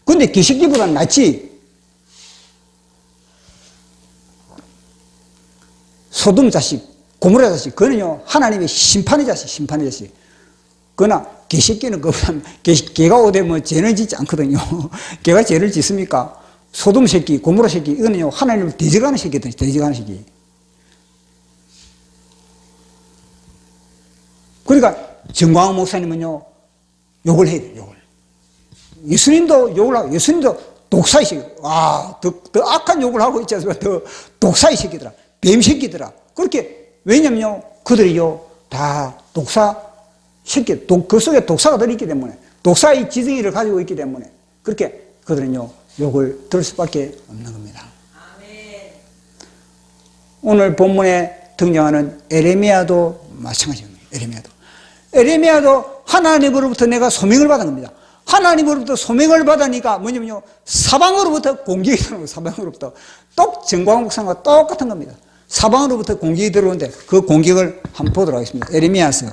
근데 개새끼보다는 낫지. 소돔 자식, 고무라 자식, 그거는요, 하나님의 심판의 자식, 심판의 자식. 그러나 개새끼는 그보다, 개가 오대 뭐 죄는 짓지 않거든요. 개가 죄를 짓습니까? 소돔 새끼, 고무라 새끼, 이거는요, 하나님을 대적하는 새끼들, 대적하는 새끼. 그러니까 정광훈 목사님은요, 욕을 해야 돼요, 욕을. 예수님도 욕을 하고, 예수님도 독사의 새끼. 더 악한 욕을 하고 있지 않습니까? 더 독사의 새끼들아, 뱀 새끼들아. 그렇게, 왜냐면요, 그들이요, 다 독사 새끼, 그 속에 독사가 들어있기 때문에, 독사의 지성이를 가지고 있기 때문에, 그렇게 그들은요, 욕을 들을 수밖에 없는 겁니다. 아멘. 오늘 본문에 등장하는 에레미야도 마찬가지입니다. 에레미야도 하나님으로부터 내가 소명을 받은 겁니다. 하나님으로부터 소명을 받으니까 뭐냐면요, 사방으로부터 공격이 들어오는 거예요. 사방으로부터. 정광훈 목사님과 똑같은 겁니다. 사방으로부터 공격이 들어오는데 그 공격을 한번 보도록 하겠습니다. 에레미야서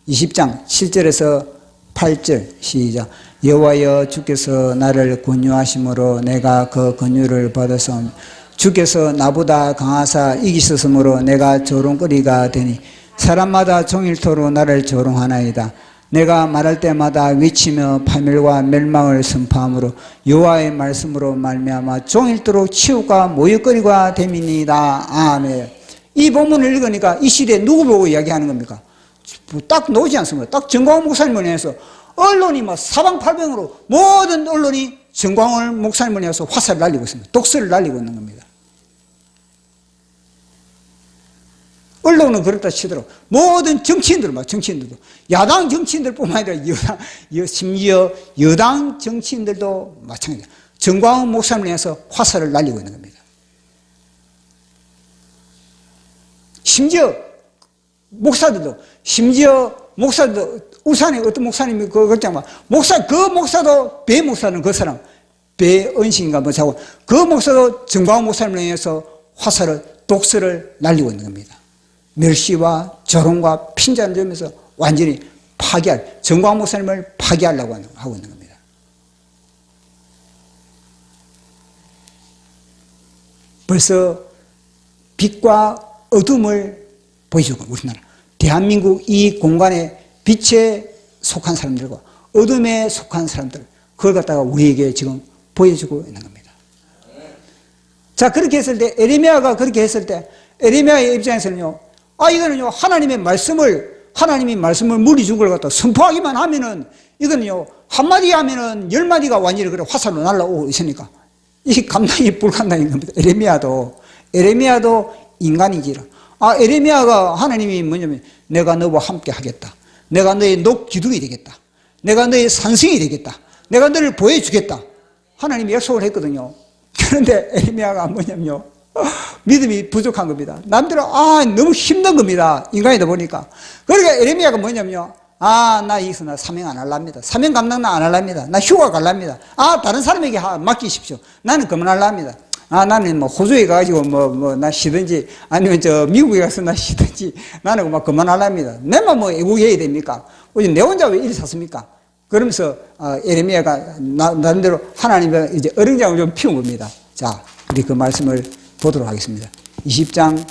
20장 7절에서 8절 시작. 여호와여 주께서 나를 권유하심으로 내가 그 권유를 받아서 주께서 나보다 강하사 이기셨으므로 내가 조롱거리가 되니 사람마다 종일토록 나를 조롱하나이다. 내가 말할 때마다 외치며 파멸과 멸망을 선포함으로 여호와의 말씀으로 말미암아 종일토록 치욕과 모욕거리가 됨이니이다. 아멘. 이 본문을 읽으니까 이 시대에 누구 보고 이야기하는 겁니까? 딱 나오지 않습니까? 딱 정광훈 목사님을 위해서 언론이 뭐 사방팔방으로 모든 언론이 정광훈 목사님을 위해서 화살을 날리고 있습니다. 독설을 날리고 있는 겁니다. 언론은 그렇다 치더라도 모든 정치인들도 야당 정치인들뿐만 아니라 심지어 여당 정치인들도 마찬가지입니다. 정광훈 목사님을 위해서 화살을 날리고 있는 겁니다. 심지어 목사들도 울산에 어떤 목사님이 그랬잖아. 목사도 배 목사는 그 사람 배은식인가 뭐 자고 그 목사도 정광훈 목사님을 위해서 독설을 날리고 있는 겁니다. 멸시와 조롱과 핀잔을 들면서 완전히 정광훈 목사님을 파괴하려고 하고 있는 겁니다. 벌써 빛과 어둠을 보여주고 우리나라 대한민국 이 공간에 빛에 속한 사람들과 어둠에 속한 사람들 그걸 갖다가 우리에게 지금 보여주고 있는 겁니다. 자, 그렇게 했을 때 에레미야가 그렇게 했을 때 에레미야의 입장에서는요, 이거는요 하나님이 말씀을 무리 준 걸 갖다 선포하기만 하면은 이거는요 한마디 하면은 10마디가 완전히 그래 화살로 날라오고 있으니까 이게 감당이 불가능한 겁니다. 에레미야도 인간이지라. 에레미야가 하나님이 뭐냐면 내가 너와 함께 하겠다. 내가 너의 녹기둥이 되겠다. 내가 너의 산성이 되겠다. 내가 너를 보여주겠다. 하나님이 약속을 했거든요. 그런데 에레미야가 뭐냐면요. 믿음이 부족한 겁니다. 남들은 너무 힘든 겁니다. 인간이다 보니까. 그러니까 에레미야가 뭐냐면요. 나 여기서 사명 안 할랍니다. 사명 감당 안 할랍니다. 나 휴가 갈랍니다. 다른 사람에게 맡기십시오. 나는 그만할랍니다. 나는 뭐 호주에 가가지고 나 쉬든지 아니면 미국에 가서 나 쉬든지 나는 막 그만할랍니다. 내만 뭐 애국해야 됩니까? 내 혼자 왜 이리 샀습니까? 그러면서 에레미야가 나름대로 하나님의 이제 어령장을 좀 피운 겁니다. 자, 우리 그 말씀을 보도록 하겠습니다. 20장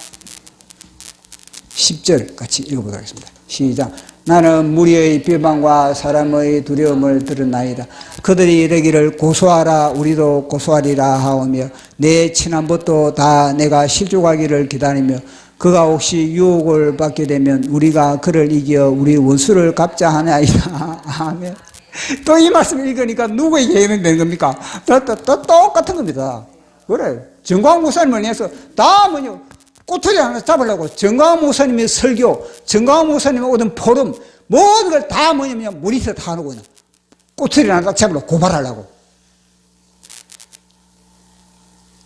10절 같이 읽어보도록 하겠습니다. 시작. 나는 무리의 비방과 사람의 두려움을 들었나이다. 그들이 이르기를 고소하라 우리도 고소하리라 하오며 내 친한 벗도 다 내가 실족하기를 기다리며 그가 혹시 유혹을 받게 되면 우리가 그를 이겨 우리 원수를 갚자 하나이다. 아멘. 또 이 말씀을 읽으니까 누구에게 해당되는 겁니까? 똑같은 겁니다. 그래. 정광훈 목사님을 위해서 다 꼬투리 하나 잡으려고 정광훈 목사님의 설교, 정광훈 목사님의 오던 포럼 모든 걸 다 무리해서 다 하고 있는 꼬투리 하나 딱 잡으려고 고발하려고.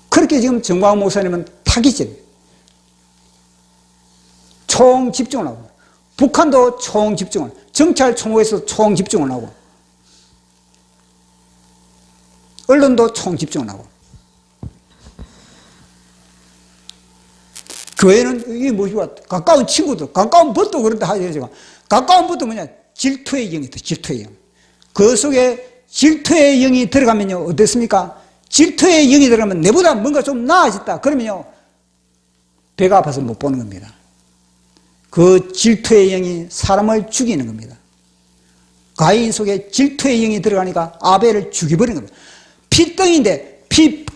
그렇게 지금 정광훈 목사님은 타깃이에요. 총 집중을 하고 북한도 총 집중을 정찰 총회에서 총 집중을 하고 언론도 총 집중을 하고 교회는 이게 뭐지? 가까운 친구들, 가까운 벗도 그런다 하죠. 가까운 벗도 뭐냐? 질투의 영이 있다. 질투의 영. 그 속에 질투의 영이 들어가면요, 어떻습니까? 질투의 영이 들어가면 내보다 뭔가 좀 나아졌다. 그러면요, 배가 아파서 못 보는 겁니다. 그 질투의 영이 사람을 죽이는 겁니다. 가인 속에 질투의 영이 들어가니까 아벨을 죽여버린 겁니다. 피덩인데,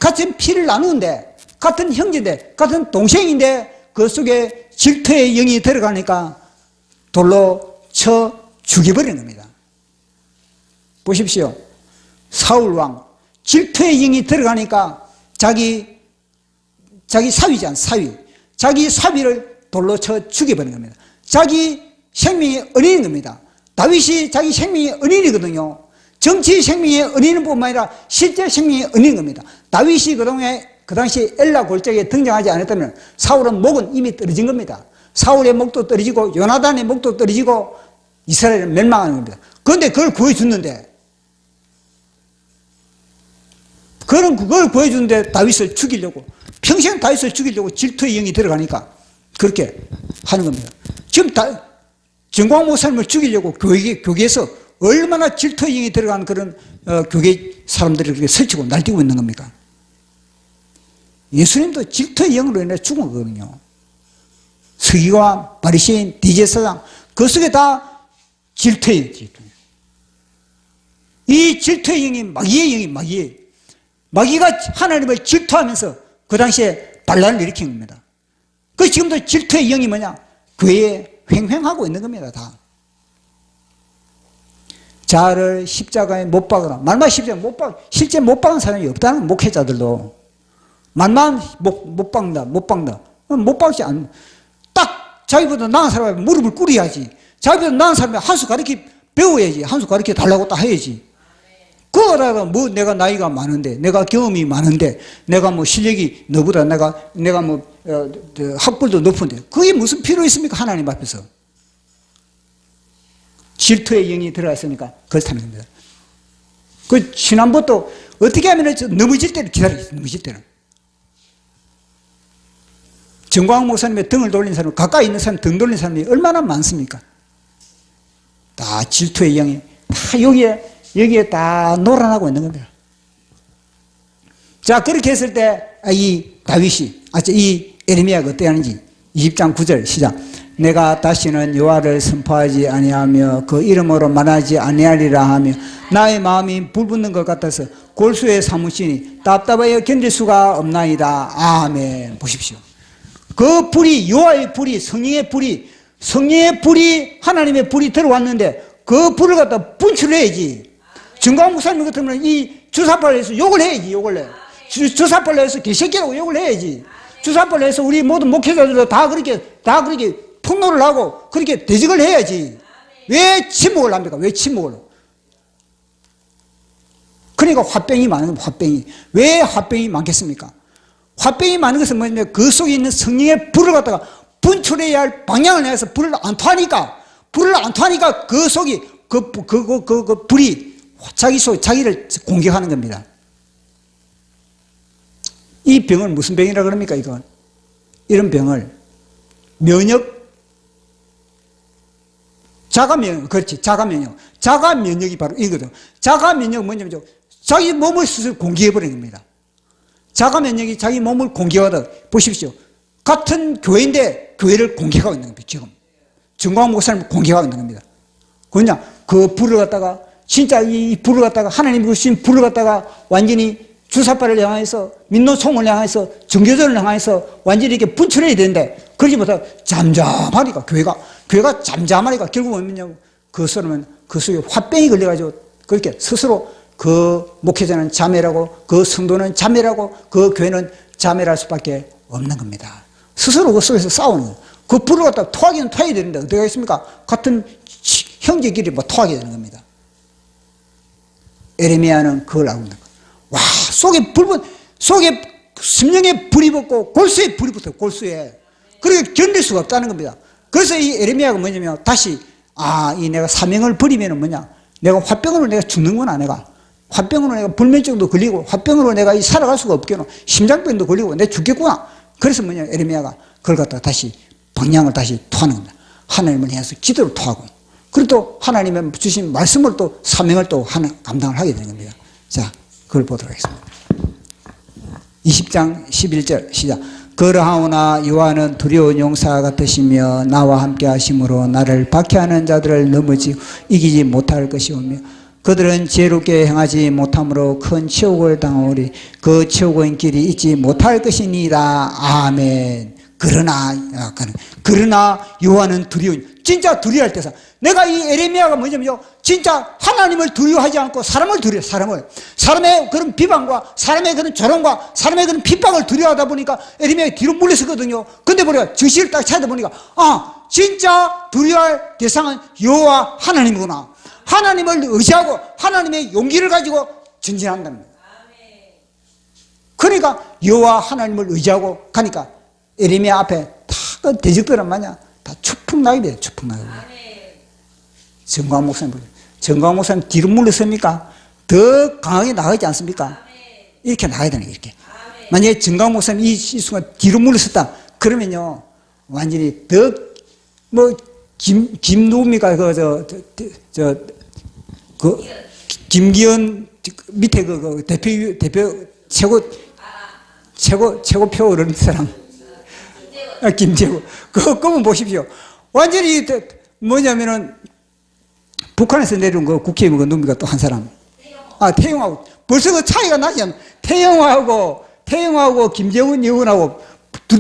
같은 피를 나누는데, 같은 형제인데, 같은 동생인데, 그 속에 질투의 영이 들어가니까 돌로 쳐 죽여버린 겁니다. 보십시오. 사울왕, 질투의 영이 들어가니까 자기 사위지 않, 사위. 자기 사위를 돌로 쳐 죽여버린 겁니다. 자기 생명의 은인인 겁니다. 다윗이 자기 생명의 은인이거든요. 정치 생명의 은인은 뿐만 아니라 실제 생명의 은인인 겁니다. 다윗이 그 당시 엘라 골짜기에 등장하지 않았다면 사울은 목은 이미 떨어진 겁니다. 사울의 목도 떨어지고 요나단의 목도 떨어지고 이스라엘은 멸망하는 겁니다. 그런데 그걸 구해줬는데, 그걸 구해주는데 다윗을 죽이려고, 평생 다윗을 죽이려고 질투의 영이 들어가니까 그렇게 하는 겁니다. 지금 정광 목사님을 죽이려고 교계에서 얼마나 질투의 영이 들어간 그런 교계 사람들이 그렇게 설치고 날뛰고 있는 겁니까? 예수님도 질투의 영으로 인해 죽은 거거든요. 서기관, 바리새인, 대제사장, 그 속에 다 질투의 영. 이 질투의 영이 마귀의 영이 마귀예요. 마귀가 하나님을 질투하면서 그 당시에 반란을 일으킨 겁니다. 그 지금도 질투의 영이 뭐냐? 교회에 횡행하고 있는 겁니다, 다. 자를 십자가에 못 박으라. 말만 십자가에 못 박, 실제 못 박은 사람이 없다는 목회자들도. 말만 못 박는다. 못 박지 않는. 딱 자기보다 나은 사람이 무릎을 꿇어야지. 자기보다 나은 사람이 한 수 가르쳐 배워야지. 한 수 가르쳐 달라고 딱 해야지. 그거라도 뭐 내가 나이가 많은데, 내가 경험이 많은데, 내가 뭐 실력이 너보다 내가 뭐 학벌도 높은데, 그게 무슨 필요 있습니까? 하나님 앞에서. 질투의 영이 들어갔으니까 그렇다는 겁니다. 그 지난번도 어떻게 하면 넘어질 때를 기다리지, 넘어질 때는. 정광 목사님의 등을 돌린 사람, 가까이 있는 사람 등 돌린 사람이 얼마나 많습니까? 다 질투의 영이 다 여기에 다 놀아나고 있는 겁니다. 자, 그렇게 했을 때, 이 다윗이, 이 에레미야가 어떻게 하는지, 20장 9절 시작. 내가 다시는 여호와를 선포하지 아니하며 그 이름으로 말하지 아니하리라 하며 나의 마음이 불붙는 것 같아서 골수에 사무치니 답답하여 견딜 수가 없나이다. 아멘. 보십시오. 그 불이, 여호와의 불이, 성령의 불이, 하나님의 불이 들어왔는데 그 불을 갖다 분출해야지. 정광 목사님 같으면 이 주사발로 해서 욕을 해야지, 욕을 해. 주사발로 해서 개새끼라고 욕을 해야지. 주사발로 해서 우리 모든 목회자들도 다 그렇게 폭로를 하고 그렇게 대적을 해야지. 왜 침묵을 합니까? 왜 침묵을? 그러니까 화병이 많은 겁니다. 화병이. 왜 화병이 많겠습니까? 화병이 많은 것은 뭐냐면 그 속에 있는 성령의 불을 갖다가 분출해야 할 방향을 내서 불을 안 토하니까 그 속이 그 불이 자기를 공격하는 겁니다. 이 병을 무슨 병이라 그럽니까? 이런 병을 자가면역이 바로 이거든. 자가면역은 뭐냐면 자기 몸을 스스로 공격해버리는 겁니다. 자가면역이 자기 몸을 공격하다. 보십시오. 같은 교회인데 교회를 공격하고 있는 겁니다. 지금 정광 목사님을 공격하고 있는 겁니다. 그냥 그 불을 갖다가 진짜 이 불을 갖다가 하나님이 주신 불을 갖다가 완전히 주사파를 향해서 민노총을 향해서 정교전을 향해서 완전히 이렇게 분출해야 되는데 그러지 못하고 잠잠하니까 교회가 잠잠하니까 결국은 뭐냐고 그 사람은 그 속에 화병이 걸려가지고 그렇게 스스로 그 목회자는 자매라고 그 성도는 자매라고 그 교회는 자매랄 수밖에 없는 겁니다. 스스로 그 속에서 싸우는 거예요. 그 불을 갖다 토하기는 토해야 되는데 어떻게 하겠습니까? 같은 형제끼리 뭐 토하게 되는 겁니다. 에레미야는 그걸 알고 있는 거예요. 와, 속에 심령에 불이 붙고 골수에 불이 붙어요. 골수에. 그렇게 견딜 수가 없다는 겁니다. 그래서 이 에레미야가 뭐냐면 다시 이 내가 사명을 버리면은 뭐냐? 내가 화병으로 내가 죽는구나. 내가 화병으로 내가 불면증도 걸리고 화병으로 내가 살아갈 수가 없겠노. 심장병도 걸리고 내가 죽겠구나. 그래서 뭐냐, 에레미야가 그걸 갖다 다시 방향을 다시 토하는 겁니다. 하나님을 향해서 기도를 토하고, 그리고 또 하나님의 주신 말씀을 또 사명을 또 감당을 하게 되는 겁니다. 자, 그걸 보도록 하겠습니다. 20장 11절 시작. 그러하오나 여호와는 두려운 용사 같으시며 나와 함께 하심으로 나를 박해하는 자들을 넘어지고 이기지 못할 것이오며 그들은 지혜롭게 행하지 못함으로 큰 치욕을 당하오리. 그 치욕의 길이 잊지 못할 것이니이다. 아멘. 그러나 여호와는 두려운, 진짜 두려워할 때서, 내가 이 에레미야가 뭐냐면요, 진짜 하나님을 두려워하지 않고 사람을 두려워, 사람의 그런 비방과 사람의 그런 조롱과 사람의 그런 핍박을 두려워하다 보니까 에레미야가 뒤로 물러서거든요. 근데 우리가 정신을 딱 찾아보니까, 진짜 두려워할 대상은 여호와 하나님이구나. 하나님을 의지하고 하나님의 용기를 가지고 전진한다는 거예요. 그러니까 여호와 하나님을 의지하고 가니까 에레미야 앞에 다 그 대적들은 뭐냐, 다 추풍낙엽이에요. 추풍낙엽. 정광 목사님 뒤로 물러섭니까? 더 강하게 나가지 않습니까? 이렇게 나가야 되는 거예요. 이렇게. 만약에 정광 목사님 이 순간 뒤로 물러섰다 그러면요, 완전히 더 김누입니까? 김기현 밑에 대표 최고표 어른 사람. 김재구. 그거만 보십시오. 완전히 뭐냐면은 북한에서 내려온 그 국회의원 그 놈이가 또 한 사람. 태영하고. 벌써 그 차이가 나지 않나? 태영하고 김재훈 의원하고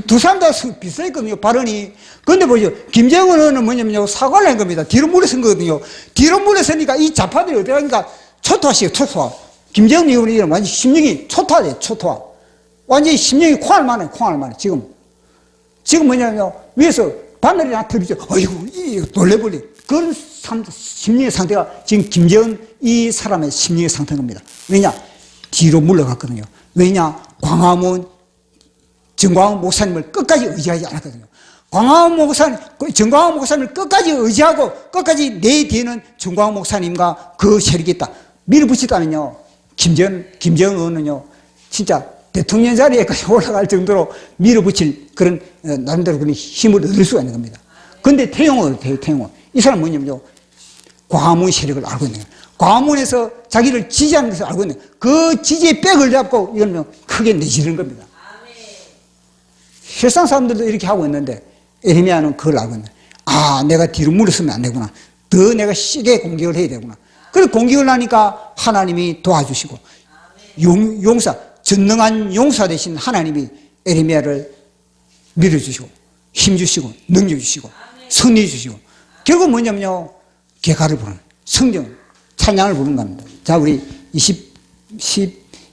두 사람 다 비슷했거든요, 발언이. 근데 보죠. 김재훈은 뭐냐면요, 사과를 한 겁니다. 뒤로 물러선 거거든요. 뒤로 물러서니까 이 좌파들이 어떻게 하니까 초토화시켜요, 초토화. 김재훈 의원이 완전 심령이 초토화돼요, 초토화. 완전히 심령이 콩알 만해, 지금 뭐냐면요, 위에서 바늘이 하나 들이죠. 어이구, 놀래버리. 그런 심령의 상태가 지금 김재훈 이 사람의 심령의 상태인 겁니다. 왜냐? 뒤로 물러갔거든요. 왜냐? 정광훈 목사님을 끝까지 의지하지 않았거든요. 정광훈 목사님을 끝까지 의지하고 끝까지 내 뒤에는 정광훈 목사님과 그 세력이 있다. 밀어붙이다면요, 김재훈 의원은요, 진짜 대통령 자리에까지 올라갈 정도로 밀어붙일 그런, 나름대로 그런 힘을 얻을 수가 있는 겁니다. 근데 태영호. 이 사람은 뭐냐면요, 광화문 세력을 알고 있는 거예요. 광화문에서 자기를 지지하는 것을 알고 있는 거예요. 그 지지의 백을 잡고 이거는 크게 내지르는 겁니다. 세상 사람들도 이렇게 하고 있는데 에레미야는 그걸 알고 있는 거예요. 내가 뒤로 물러서면 안 되구나. 더 내가 세게 공격을 해야 되구나. 그래서 공격을 하니까 하나님이 도와주시고, 전능한 용사 되신 하나님이 에레미야를 밀어주시고 힘주시고 능력주시고 승리주시고, 결국 뭐냐면요, 개가를 부르는, 성경 찬양을 부르는 겁니다. 자, 우리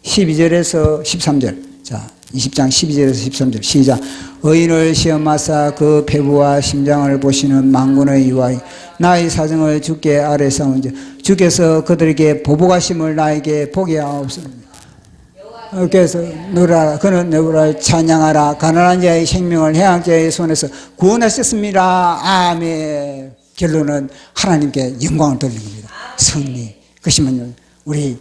12절에서 13절. 자, 20장 12절에서 13절 시작. 의인을 시험하사 그 배부와 심장을 보시는 만군의 여호와여, 나의 사정을 주께 아뢰사온즉 주께서 그들에게 보복하심을 나에게 보게 하옵소서. 그래서 그는 누구를 찬양하라. 가난한 자의 생명을 해양 자의 손에서 구원하셨습니다. 아멘. 결론은 하나님께 영광을 돌리는 겁니다. 승리. 그것이면요, 우리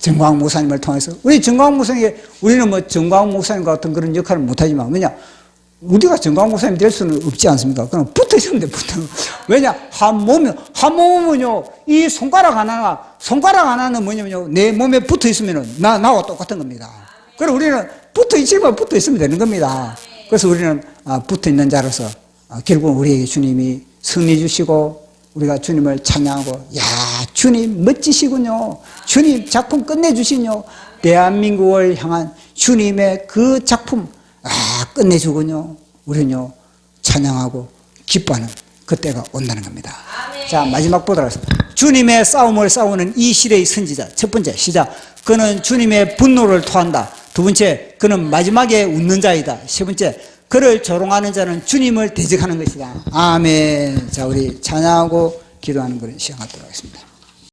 정광훈 목사님을 통해서, 우리는 정광훈 목사님 같은 그런 역할을 못하지만, 왜냐, 우리가 정광훈 목사님 될 수는 없지 않습니까? 그럼 붙어 있으면 돼, 왜냐, 한 몸은요, 이 손가락 하나는 뭐냐면요, 내 몸에 붙어 있으면은 나와 똑같은 겁니다. 그래서 우리는 붙어 있으면 되는 겁니다. 그래서 우리는 붙어 있는 자로서 결국 우리에게 주님이 승리 주시고, 우리가 주님을 찬양하고, 주님 멋지시군요. 주님 작품 끝내주시군요. 대한민국을 향한 주님의 그 작품, 끝내주군요. 우리는요, 찬양하고 기뻐하는 그때가 온다는 겁니다. 아멘. 자, 마지막 보도록 하겠습니다. 주님의 싸움을 싸우는 이 시대의 선지자. 첫 번째, 시작. 그는 주님의 분노를 토한다. 두 번째, 그는 마지막에 웃는 자이다. 세 번째, 그를 조롱하는 자는 주님을 대적하는 것이다. 아멘. 자, 우리 찬양하고 기도하는 그런 시간 갖도록 하겠습니다.